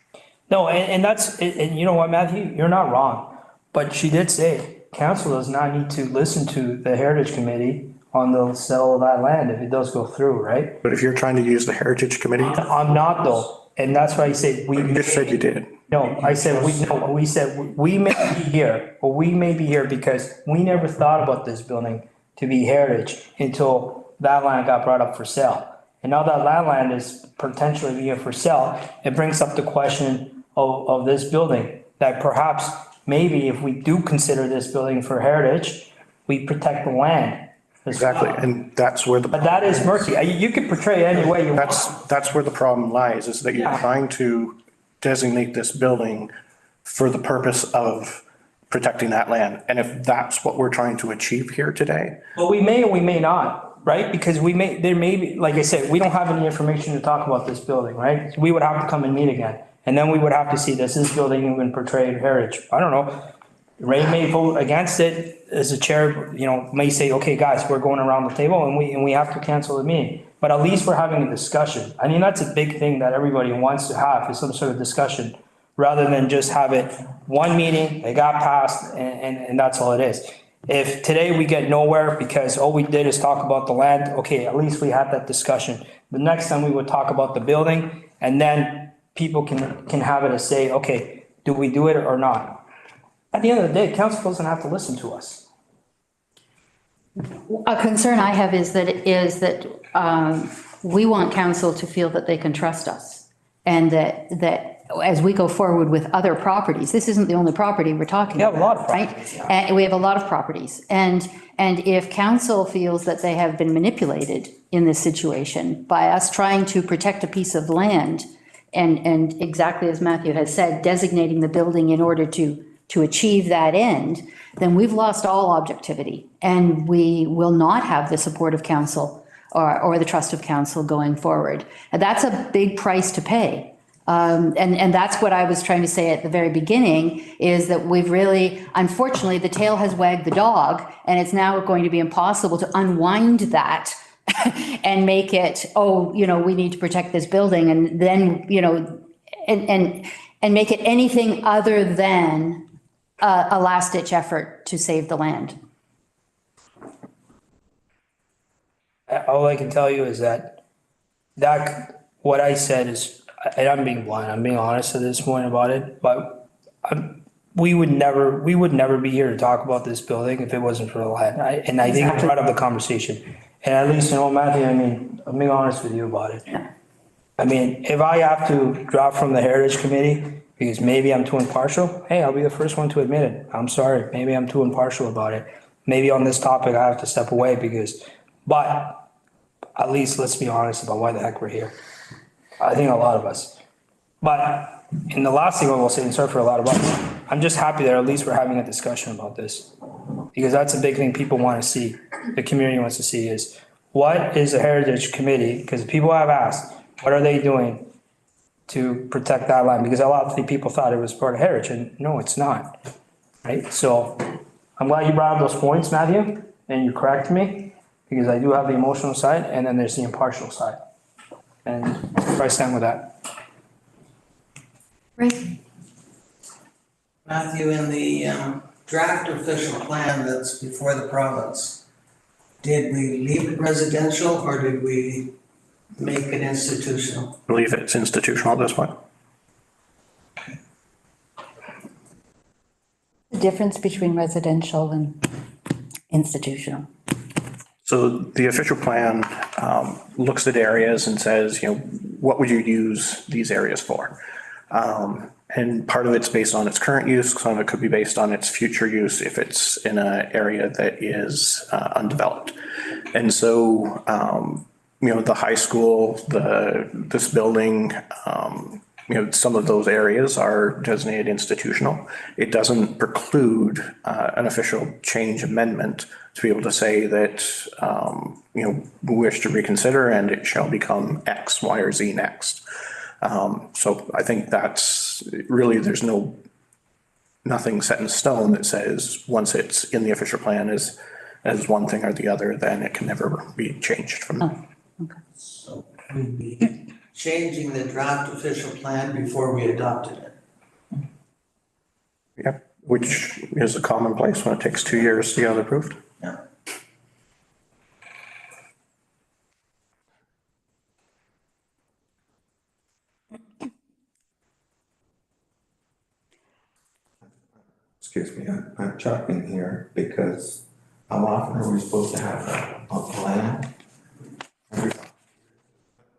No, and that's, and you know what, Matthew, you're not wrong. But she did say, council does not need to listen to the Heritage Committee on the sale of that land if it does go through, right?
But if you're trying to use the Heritage Committee.
I'm not though, and that's why I say we.
You just said you did.
No, I said we said we may be here, or we may be here because we never thought about this building to be heritage until that land got brought up for sale. And now that land is potentially being for sale, it brings up the question of this building, that perhaps maybe if we do consider this building for heritage, we protect the land.
Exactly, and that's where the.
But that is murky. You can portray it any way you want.
That's where the problem lies, is that you're
Yeah.
trying to designate this building for the purpose of protecting that land. And if that's what we're trying to achieve here today.
Well, we may or we may not, right? Because there may be, like I said, we don't have any information to talk about this building, right? So we would have to come and meet again. And then we would have to see, does this building even portray heritage? I don't know. Ray may vote against it as a chair, may say, okay, guys, we're going around the table and we have to cancel the meeting. But at least we're having a discussion. I mean, that's a big thing that everybody wants to have, is some sort of discussion, rather than just have it one meeting, it got passed and that's all it is. If today we get nowhere because all we did is talk about the land, okay, at least we had that discussion. The next time we would talk about the building, and then people can have it as say, okay, do we do it or not? At the end of the day, council doesn't have to listen to us.
A concern I have is that we want council to feel that they can trust us, and that as we go forward with other properties, this isn't the only property we're talking about.
We have a lot of
right?
properties,
And we have a lot of properties. And if council feels that they have been manipulated in this situation by us trying to protect a piece of land and exactly as Matthew has said, designating the building in order to achieve that end, then we've lost all objectivity, and we will not have the support of council or the trust of council going forward. And that's a big price to pay. And that's what I was trying to say at the very beginning, is that we've really, unfortunately, the tail has wagged the dog, and it's now going to be impossible to unwind that and make it, oh, we need to protect this building, and then, and make it anything other than a last-ditch effort to save the land.
All I can tell you is that what I said is, and I'm being blunt, I'm being honest at this point about it, but we would never be here to talk about this building if it wasn't for the land. I think I brought up the conversation. And at least, Matthew, I'm being honest with you about it. I mean, if I have to drop from the Heritage Committee because maybe I'm too impartial, hey, I'll be the first one to admit it. I'm sorry, maybe I'm too impartial about it. Maybe on this topic I have to step away but at least let's be honest about why the heck we're here. I think a lot of us. But, and the last thing I will say, and sorry for a lot of us, I'm just happy that at least we're having a discussion about this. Because that's a big thing people want to see, the community wants to see, is what is the Heritage Committee? Because people have asked, what are they doing to protect that land? Because a lot of the people thought it was part of Heritage, and no, it's not, right? So I'm glad you brought up those points, Matthew, and you corrected me, because I do have the emotional side, and then there's the impartial side. And I stand with that.
Right.
Matthew, in the draft official plan that's before the province, did we leave it residential or did we make it institutional?
I believe it's institutional at this point.
The difference between residential and institutional.
So the official plan looks at areas and says, what would you use these areas for? And part of it's based on its current use, some of it could be based on its future use if it's in an area that is undeveloped. And so, the high school, this building, some of those areas are designated institutional. It doesn't preclude an official change amendment to be able to say that, we wish to reconsider and it shall become X, Y, or Z next. So I think that's really, there's nothing set in stone that says once it's in the official plan as one thing or the other, then it can never be changed from there.
So we'd be changing the draft official plan before we adopted it.
Yep, which is a commonplace when it takes 2 years to get it approved.
Yeah.
Excuse me, I'm chuckling here because how often are we supposed to have a plan?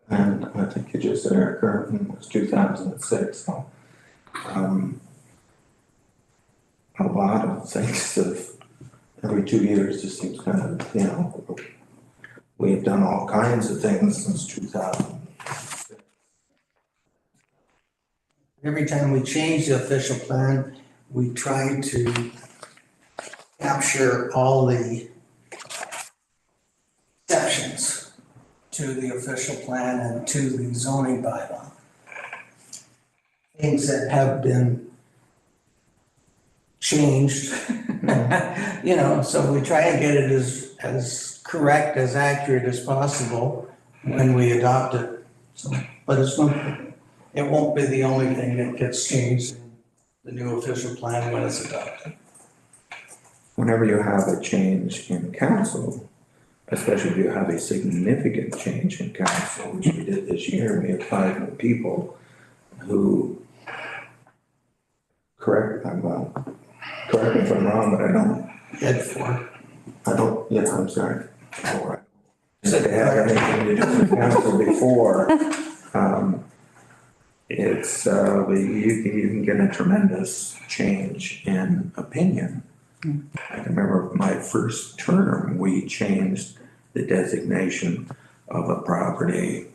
And I think you just said our current one was 2006, so a lot of things of every 2 years just seems kind of, we've done all kinds of things since 2000.
Every time we change the official plan, we try to capture all the exceptions to the official plan and to the zoning bylaw. Things that have been changed, so we try and get it as correct, as accurate as possible when we adopt it. So, but it won't be the only thing that gets changed in the new official plan when it's adopted.
Whenever you have a change in council, especially if you have a significant change in council, which we did this year, we have 5 new people who, correct me if I'm wrong, but I'm sorry. All right. If they have anything to do with council before, you can get a tremendous change in opinion. I can remember my first term, we changed the designation of a property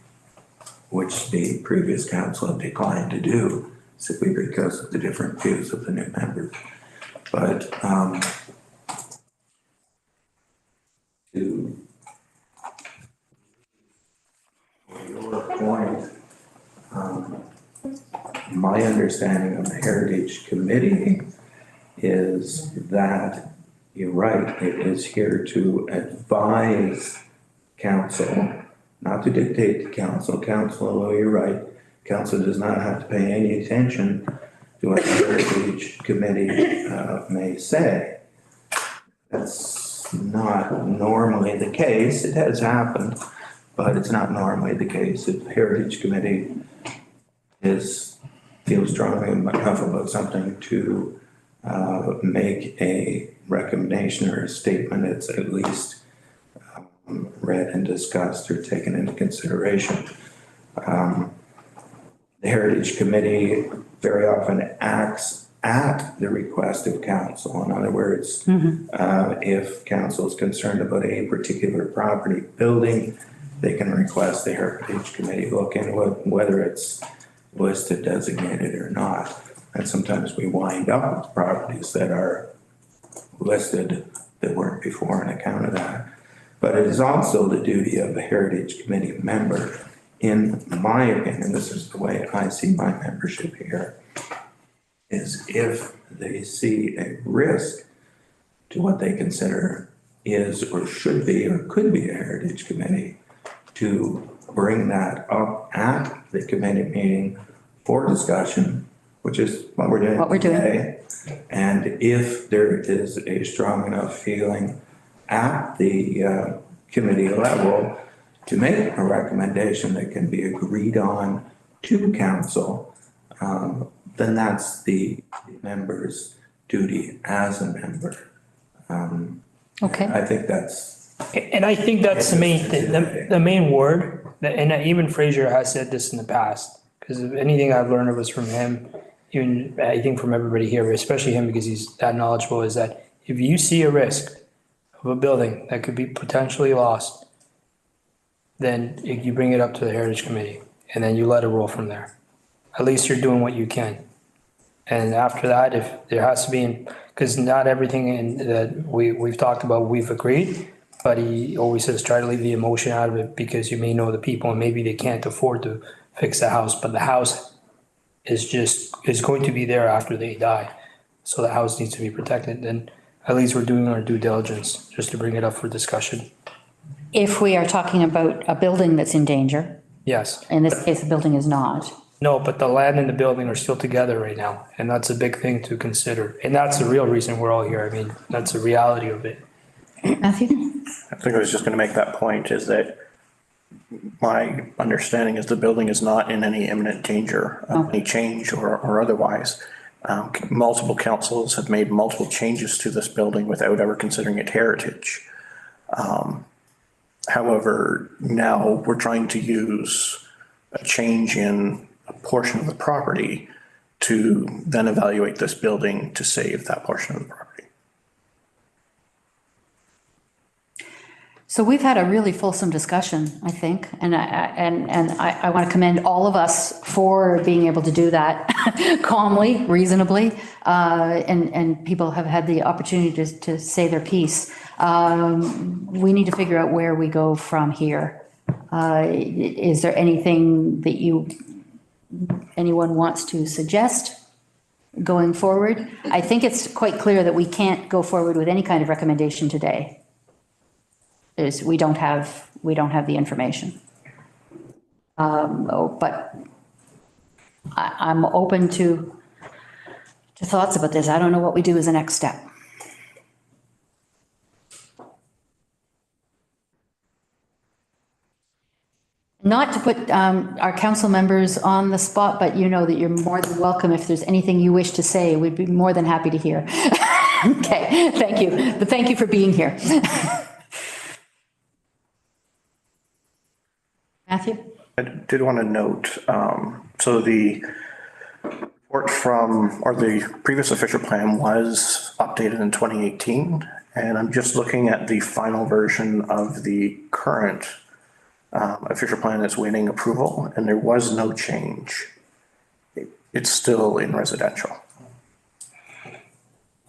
which the previous council had declined to do simply because of the different views of the new members. But to your point, my understanding of the Heritage Committee is that you're right, it is here to advise council, not to dictate to council. Council, although you're right, council does not have to pay any attention to what the Heritage Committee may say. That's not normally the case. It has happened, but it's not normally the case. If the Heritage Committee feels strongly enough about something to make a recommendation or a statement, it's at least read and discussed or taken into consideration. The Heritage Committee very often acts at the request of council. In other words, if council is concerned about a particular property building, they can request the Heritage Committee look into whether it's listed, designated or not. And sometimes we wind up with properties that are listed that weren't before on account of that. But it is also the duty of a Heritage Committee member, in my opinion, this is the way I see my membership here, is if they see a risk to what they consider is or should be or could be a Heritage Committee, to bring that up at the committee meeting for discussion, which is what we're doing today. And if there is a strong enough feeling at the committee level to make a recommendation that can be agreed on to council, then that's the member's duty as a member.
Okay.
I think that's.
And I think that's the main word, and even Fraser has said this in the past, because anything I've learned was from him, even I think from everybody here, but especially him because he's that knowledgeable, is that if you see a risk of a building that could be potentially lost, then you bring it up to the Heritage Committee and then you let it roll from there. At least you're doing what you can. And after that, if there has to be, because not everything that we've talked about, we've agreed, but he always says try to leave the emotion out of it because you may know the people and maybe they can't afford to fix the house, but the house is going to be there after they die. So the house needs to be protected. And at least we're doing our due diligence just to bring it up for discussion.
If we are talking about a building that's in danger,
Yes.
in this case, the building is not.
No, but the land and the building are still together right now. And that's a big thing to consider. And that's the real reason we're all here. I mean, that's the reality of it.
Matthew?
I think I was just going to make that point, is that my understanding is the building is not in any imminent danger of any change or otherwise. Multiple councils have made multiple changes to this building without ever considering it heritage. However, now we're trying to use a change in a portion of the property to then evaluate this building to save that portion of the property.
So we've had a really fulsome discussion, I think, and I want to commend all of us for being able to do that calmly, reasonably, and people have had the opportunity to say their piece. We need to figure out where we go from here. Is there anything that anyone wants to suggest going forward? I think it's quite clear that we can't go forward with any kind of recommendation today. We don't have the information. But I'm open to thoughts about this. I don't know what we do as a next step. Not to put our council members on the spot, but you know that you're more than welcome. If there's anything you wish to say, we'd be more than happy to hear. Okay, thank you. But thank you for being here. Matthew?
I did want to note, so the report or the previous official plan was updated in 2018, and I'm just looking at the final version of the current official plan is waiting approval, and there was no change. It's still in residential.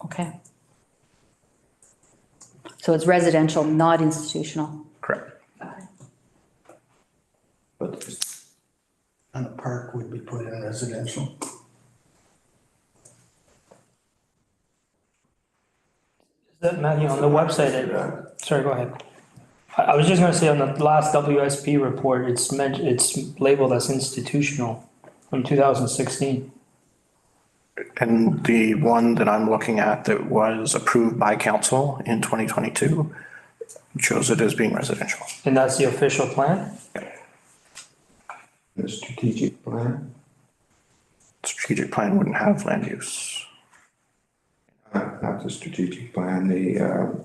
Okay. So it's residential, not institutional.
Correct.
But
And a park would be put in residential.
That, Matthew, on the website, sorry, go ahead. I was just gonna say on the last WSP report, it's labeled as institutional from 2016.
And the one that I'm looking at that was approved by council in 2022 shows it as being residential.
And that's the official plan?
the strategic plan,
Strategic plan wouldn't have land use.
not the strategic plan, the,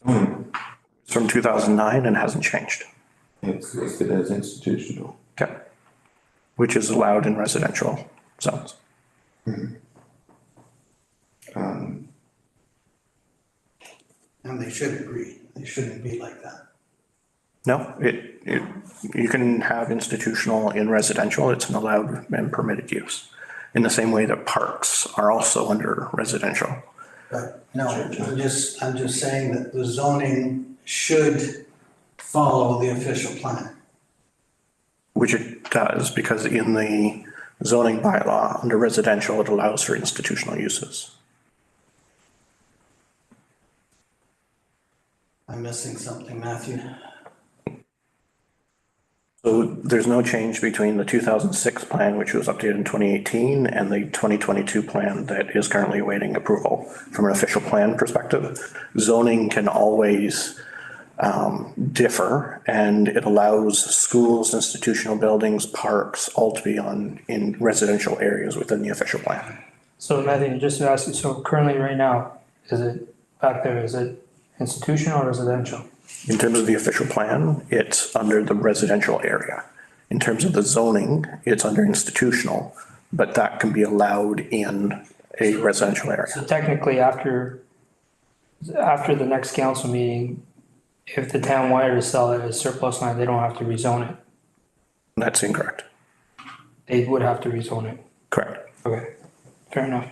It's from 2009 and hasn't changed.
it's listed as institutional.
Okay. Which is allowed in residential zones.
And they should agree. They shouldn't be like that.
No, you can have institutional in residential. It's an allowed and permitted use. In the same way that parks are also under residential.
But no, I'm just saying that the zoning should follow the official plan.
Which it does, because in the zoning bylaw, under residential, it allows for institutional uses.
I'm missing something, Matthew.
So there's no change between the 2006 plan, which was updated in 2018, and the 2022 plan that is currently awaiting approval from an official plan perspective. Zoning can always differ, and it allows schools, institutional buildings, parks, all to be in residential areas within the official plan.
So Matthew, just to ask you, so currently right now, is it back there, is it institutional or residential?
In terms of the official plan, it's under the residential area. In terms of the zoning, it's under institutional, but that can be allowed in a residential area.
So technically, after the next council meeting, if the town wanted to sell it as surplus land, they don't have to rezone it.
That's incorrect.
They would have to rezone it.
Correct.
Okay, fair enough.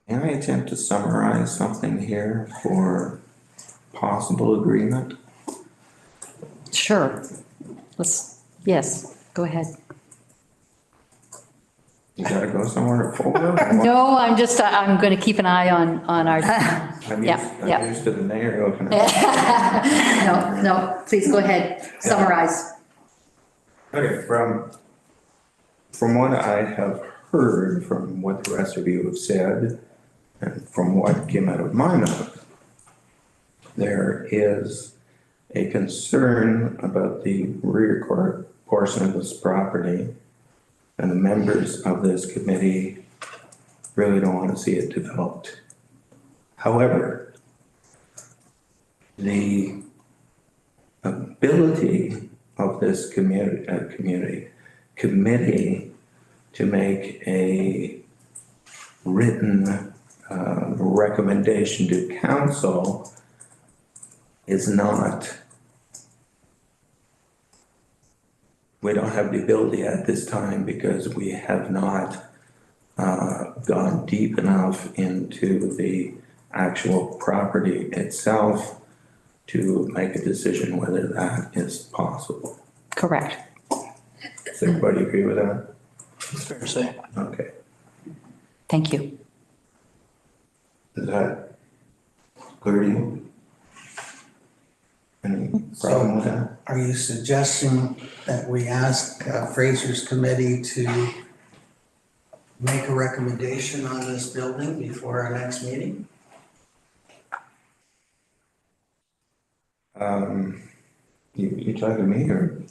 Can I attempt to summarize something here for possible agreement?
Sure. Yes, go ahead.
You gotta go somewhere forward? or what?
No, I'm going to keep an eye on our,
I'm
yeah.
used to the mayor opening.
no, please go ahead, summarize.
Okay, from what I have heard, from what the rest of you have said, and from what came out of my mouth, there is a concern about the rear court portion of this property, and the members of this committee really don't want to see it developed. However, the ability of this committee to make a written recommendation to council is not, we don't have the ability at this time because we have not gone deep enough into the actual property itself to make a decision whether that is possible.
Correct.
Does everybody agree with that?
It's fair to say.
Okay.
Thank you.
Is that clear to you? Any problem with that?
Are you suggesting that we ask Fraser's committee to make a recommendation on this building before our next meeting?
You talking to me or?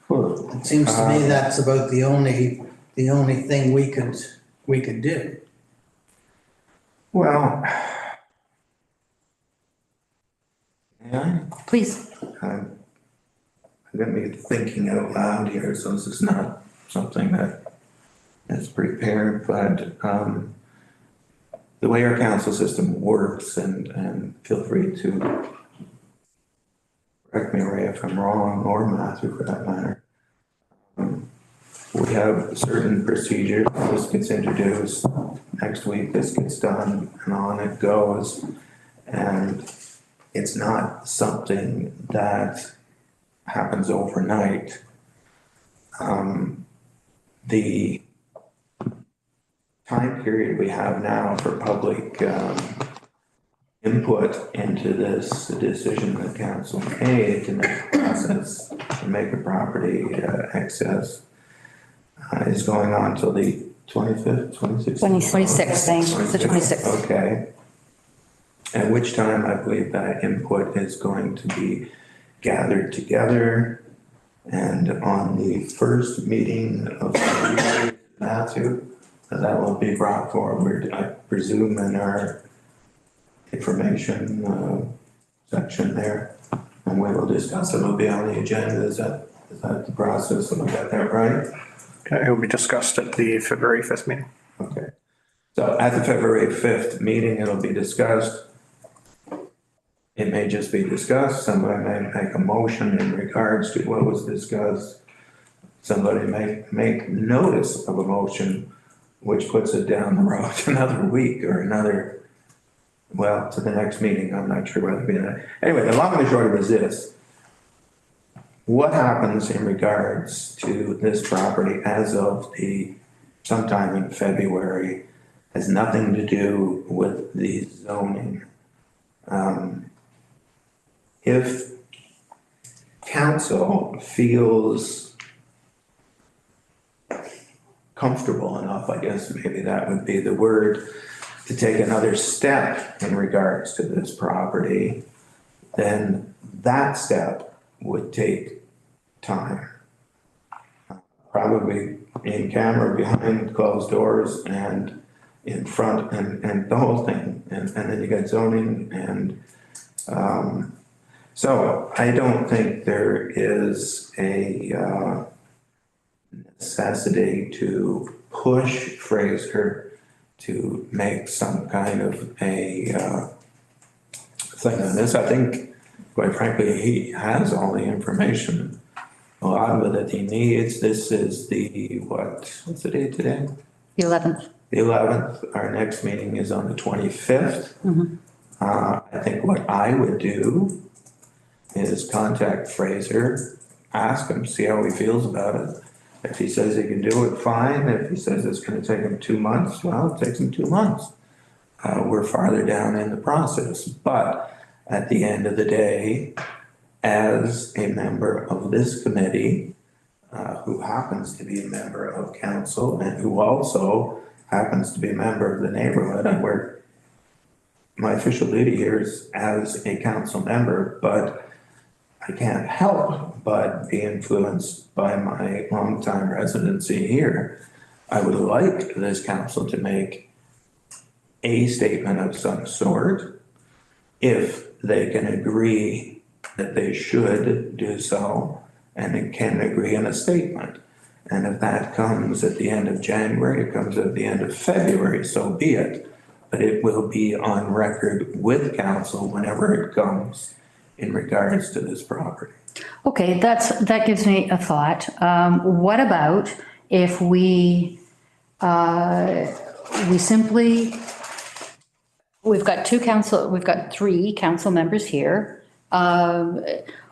Well,
It seems to me that's about the only thing we could do.
Well, yeah,
Please.
I gonna be thinking out loud here, so this is not something that is prepared, but, the way our council system works, and feel free to correct me, Ray, if I'm wrong, or Matthew for that matter. We have certain procedures, this gets introduced, next week this gets done, and on it goes. And it's not something that happens overnight. The time period we have now for public input into this decision that council made to make a process, to make a property access is going on till the 25th, 26th?
26th, thanks, it's the 26th.
Okay. At which time I believe that input is going to be gathered together. And on the first meeting of February, Matthew, that will be brought forward, I presume, in our information section there. And we will discuss it. It'll be on the agenda. Is that the process? Am I got that right?
Okay, it will be discussed at the February 5th meeting.
Okay. So at the February 5th meeting, it'll be discussed. It may just be discussed. Somebody may make a motion in regards to what was discussed. Somebody may make notice of a motion, which puts it down the road another week or another, well, to the next meeting. I'm not sure whether it'll be that. Anyway, the long and the short of it is this. What happens in regards to this property as of sometime in February has nothing to do with the zoning. If council feels comfortable enough, I guess maybe that would be the word, to take another step in regards to this property, then that step would take time. Probably in camera, behind closed doors, and in front, and the whole thing. And then you got zoning, and so I don't think there is a necessity to push Fraser to make some kind of a thing on this. I think, quite frankly, he has all the information, a lot of it that he needs. This is what's the date today?
The 11th.
The 11th. Our next meeting is on the 25th. I think what I would do is contact Fraser, ask him, see how he feels about it. If he says he can do it, fine. If he says it's going to take him 2 months, well, it takes him 2 months. We're farther down in the process. But at the end of the day, as a member of this committee, who happens to be a member of council and who also happens to be a member of the neighborhood, and where my official duty here is as a council member, but I can't help but be influenced by my longtime residency here. I would like this council to make a statement of some sort if they can agree that they should do so, and it can agree on a statement. And if that comes at the end of January, it comes at the end of February, so be it. But it will be on record with council whenever it comes in regards to this property.
Okay, that gives me a thought. What about if we simply, we've got 3 council members here.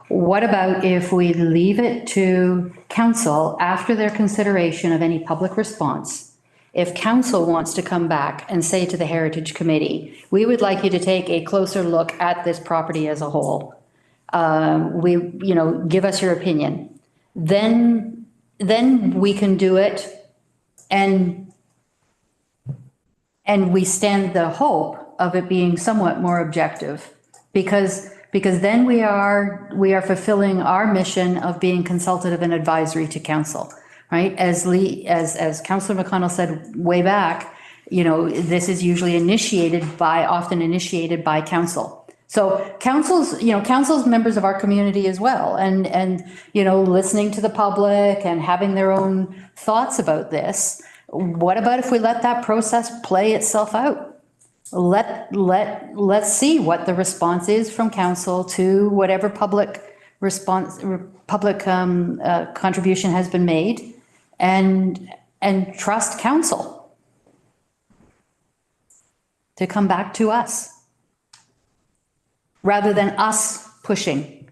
What about if we leave it to council after their consideration of any public response? If council wants to come back and say to the Heritage Committee, we would like you to take a closer look at this property as a whole. Give us your opinion. Then we can do it, and we stand the hope of it being somewhat more objective, because then we are fulfilling our mission of being consultative and advisory to council. Right, as Councillor McConnell said way back, this is usually often initiated by council. So council's members of our community as well, and, listening to the public and having their own thoughts about this. What about if we let that process play itself out? Let's see what the response is from council to whatever public contribution has been made, and trust council to come back to us, rather than us pushing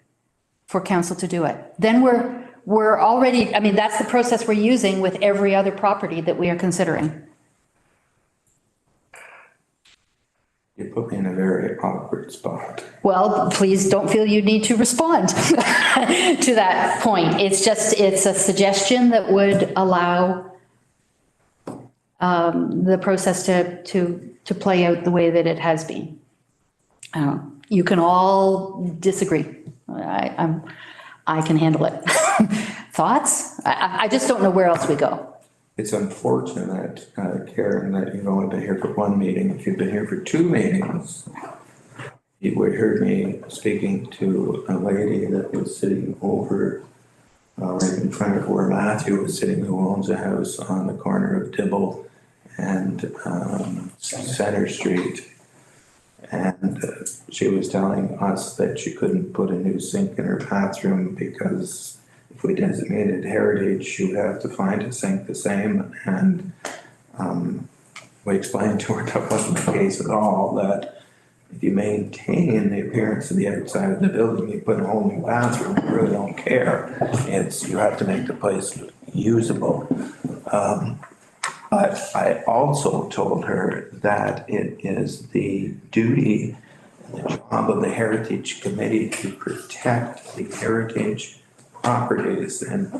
for council to do it. Then we're already, that's the process we're using with every other property that we are considering.
You put me in a very awkward spot.
Well, please don't feel you need to respond to that point. It's a suggestion that would allow the process to play out the way that it has been. You can all disagree. I can handle it. Thoughts? I just don't know where else we go.
It's unfortunate, Karen, that you've only been here for one meeting. If you've been here for two meetings, you would heard me speaking to a lady that was sitting over right in front of where Matthew was sitting, who owns a house on the corner of Dibble and Center Street. And she was telling us that she couldn't put a new sink in her bathroom because if we designated heritage, she would have to find a sink the same. And we explained to her that wasn't the case at all, that if you maintain the appearance of the outside of the building, you put a whole new bathroom, you really don't care. You have to make the place usable. But I also told her that it is the duty and the job of the Heritage Committee to protect the heritage properties, and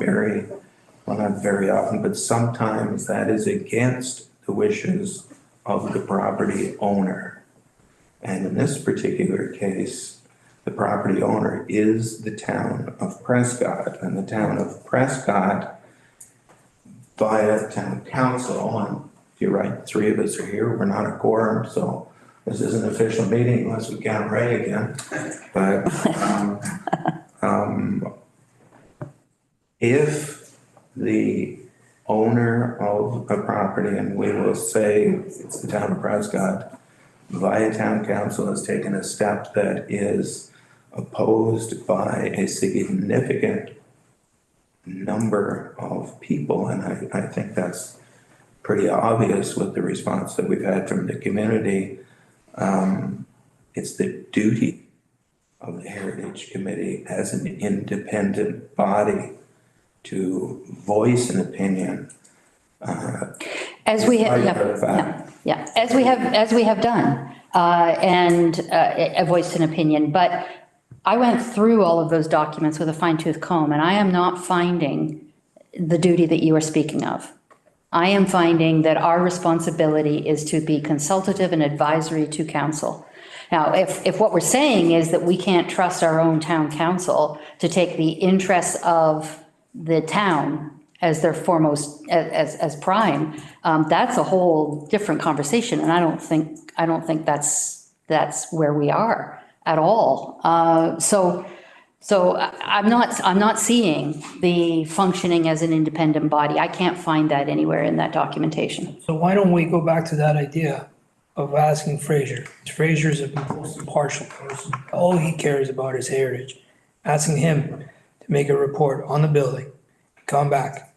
not very often, but sometimes that is against the wishes of the property owner. And in this particular case, the property owner is the town of Prescott, and the town of Prescott, via town council, and you're right, three of us are here, we're not a quorum, so this is an official meeting unless we count Ray again. But if the owner of a property, and we will say it's the town of Prescott, via town council has taken a step that is opposed by a significant number of people, and I think that's pretty obvious with the response that we've had from the community. It's the duty of the Heritage Committee as an independent body to voice an opinion.
As we have done, and voiced an opinion, but I went through all of those documents with a fine-tooth comb, and I am not finding the duty that you are speaking of. I am finding that our responsibility is to be consultative and advisory to council. Now, if what we're saying is that we can't trust our own town council to take the interests of the town as their foremost, as prime, that's a whole different conversation, and I don't think that's where we are at all. So I'm not seeing the functioning as an independent body. I can't find that anywhere in that documentation.
So why don't we go back to that idea of asking Fraser? Fraser's a most impartial person. All he cares about is heritage. Asking him to make a report on the building, come back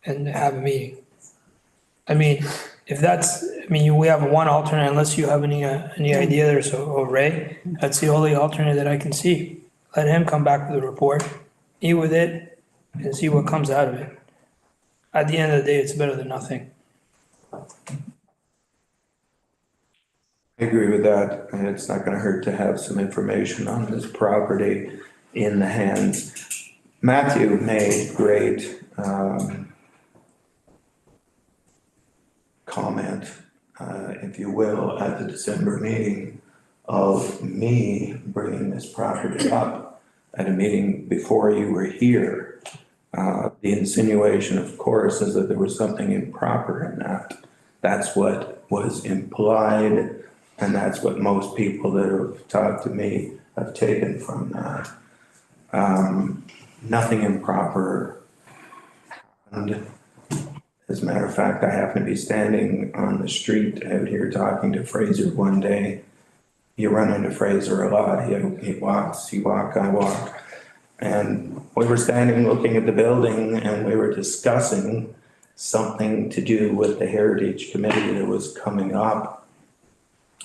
and have a meeting. We have one alternate, unless you have any idea there, so Ray, that's the only alternate that I can see. Let him come back with a report, meet with it, and see what comes out of it. At the end of the day, it's better than nothing.
I agree with that, and it's not gonna hurt to have some information on this property in the hands. Matthew made great comment, if you will, at the December meeting of me bringing this property up at a meeting before you were here. The insinuation, of course, is that there was something improper in that. That's what was implied. And that's what most people that have talked to me have taken from that. Nothing improper happened. As a matter of fact, I happened to be standing on the street out here talking to Fraser one day. You run into Fraser a lot. He walks, I walk. And we were standing looking at the building and we were discussing something to do with the Heritage Committee that was coming up.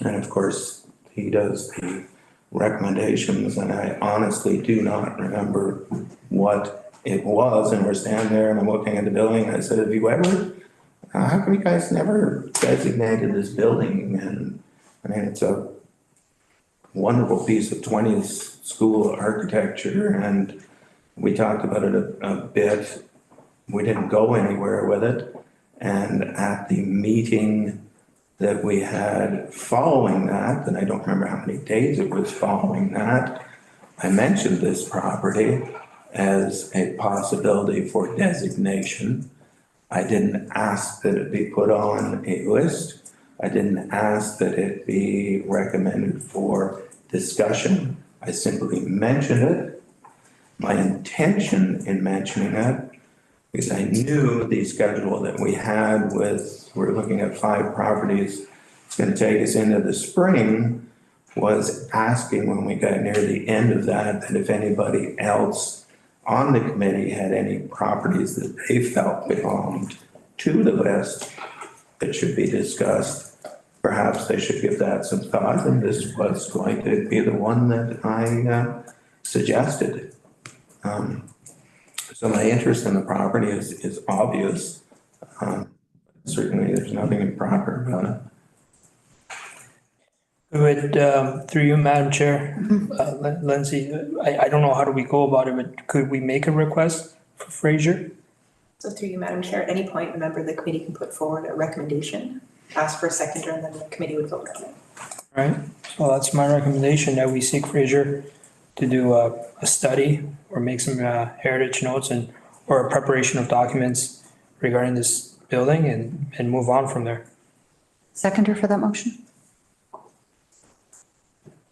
And of course, he does the recommendations, and I honestly do not remember what it was. And we're standing there and I'm looking at the building and I said, have you ever, how come you guys never designated this building? And I mean, it's a wonderful piece of 20th school architecture, and we talked about it a bit. We didn't go anywhere with it. And at the meeting that we had following that, and I don't remember how many days it was following that, I mentioned this property as a possibility for designation. I didn't ask that it be put on a list. I didn't ask that it be recommended for discussion. I simply mentioned it. My intention in mentioning it, because I knew the schedule that we had with, we're looking at 5 properties, it's going to take us into the spring, was asking when we got near the end of that if anybody else on the committee had any properties that they felt belonged to the list that should be discussed. Perhaps they should give that some thought, and this was going to be the one that I suggested. So my interest in the property is obvious. Certainly, there's nothing improper about it.
Good, through you, Madam Chair, Lindsay, I don't know how do we go about it, but could we make a request for Fraser?
So through you, Madam Chair, at any point, a member of the committee can put forward a recommendation, ask for a seconder, and then the committee would vote on it.
All right, so that's my recommendation, that we seek Fraser to do a study or make some heritage notes or a preparation of documents regarding this building and move on from there.
Seconder for that motion?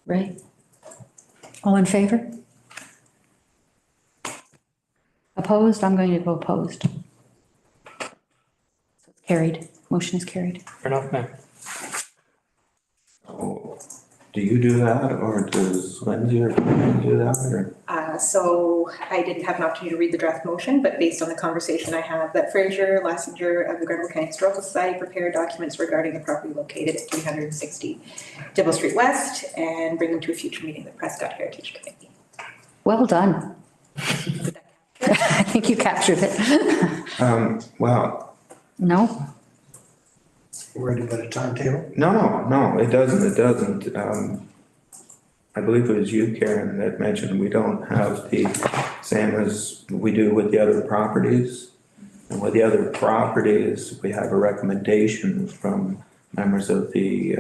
Ray? All in favor? Opposed? I'm going to go opposed. Carried. Motion is carried.
Fair enough, ma'am.
So, do you do that, or does Lindsay or Brian do that, or?
So I didn't have an opportunity to read the draft motion, but based on the conversation I had, that Fraser Lassinger of the Grenville County Historical Society prepared documents regarding the property located at 360 Dibble Street West and bring them to a future meeting of the Prescott Heritage Committee.
Well done. I think you captured it.
Well,
No?
Worried about a timetable?
no, it doesn't. I believe it was you, Karen, that mentioned we don't have the same as we do with the other properties. And with the other properties, we have a recommendation from members of the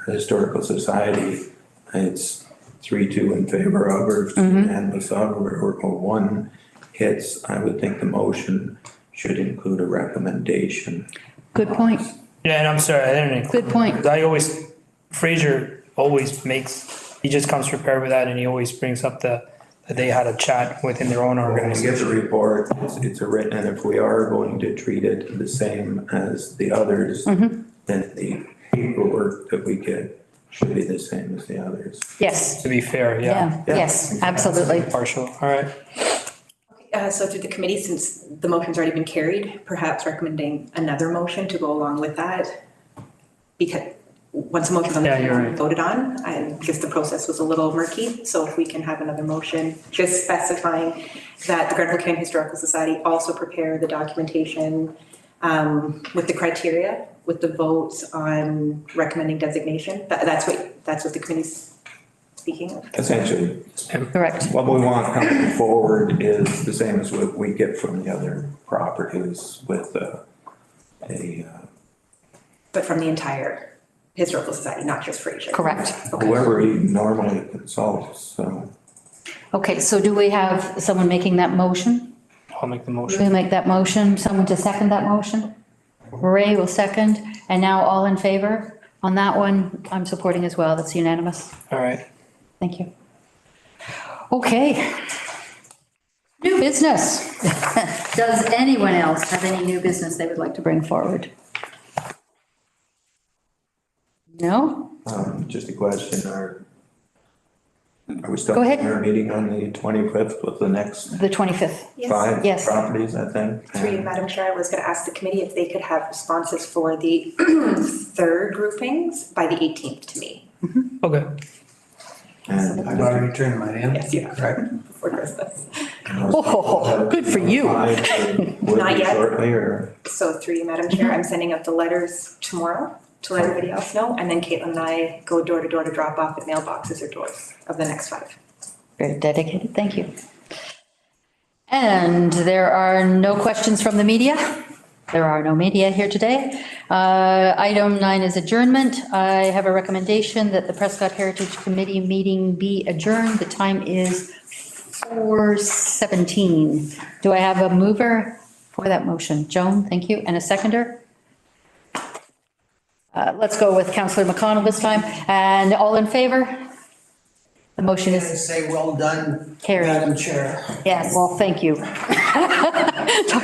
Historical Society. It's 3-2 in favor of, or unanimous of, or 1 hits. I would think the motion should include a recommendation.
Good point.
Yeah, and I'm sorry, I didn't.
Good point.
Fraser always he just comes prepared with that, and he always brings up that they had a chat within their own
When we get
organization.
the report, it's a written, and if we are going to treat it the same as the others, then the paperwork that we get should be the same as the others.
Yes.
To be fair,
Yeah,
yeah.
yes, absolutely.
Partial, all right.
So through the committee, since the motion's already been carried, perhaps recommending another motion to go along with that. Because once the motion's on the
Yeah, you're
floor
right.
and voted on, I guess the process was a little murky. So if we can have another motion, just specifying that the Grenville County Historical Society also prepare the documentation with the criteria, with the votes on recommending designation. That's what the committee's speaking of.
Essentially,
Correct.
what we want coming forward is the same as what we get from the other properties with
But from the entire Historical Society, not just Fraser.
Correct.
whoever he normally consults, so.
Okay, so do we have someone making that motion?
I'll make the
Do
motion.
we make that motion? Someone to second that motion? Ray will second. And now all in favor On that one, I'm supporting as well. That's unanimous.
All right.
Thank you. Okay. New business. Does anyone else have any new business they would like to bring forward? No?
Just a question, are we still
Go ahead.
having our meeting on the 25th with the next
The 25th.
five
Yes.
properties, I think?
Through you, Madam Chair, I was going to ask the committee if they could have responses for the third groupings by the 18th to me.
Okay.
And
I've already turned mine in.
Yes, you have.
Correct.
Before Christmas.
Oh, good for you.
Not yet.
Shortly, or?
So through you, Madam Chair, I'm sending out the letters tomorrow to let everybody else know. And then Caitlin and I go door to door to drop off at mailboxes or doors of the next 5.
Very dedicated. Thank you. And there are no questions from the media. There are no media here today. Item 9 is adjournment. I have a recommendation that the Prescott Heritage Committee meeting be adjourned. The time is 4:17. Do I have a mover for that motion? Joan, thank you. And a seconder? Let's go with Councillor McConnell this time. And all in favor? The motion
I
is
say well done,
carried.
Madam Chair.
Yes, well, thank you.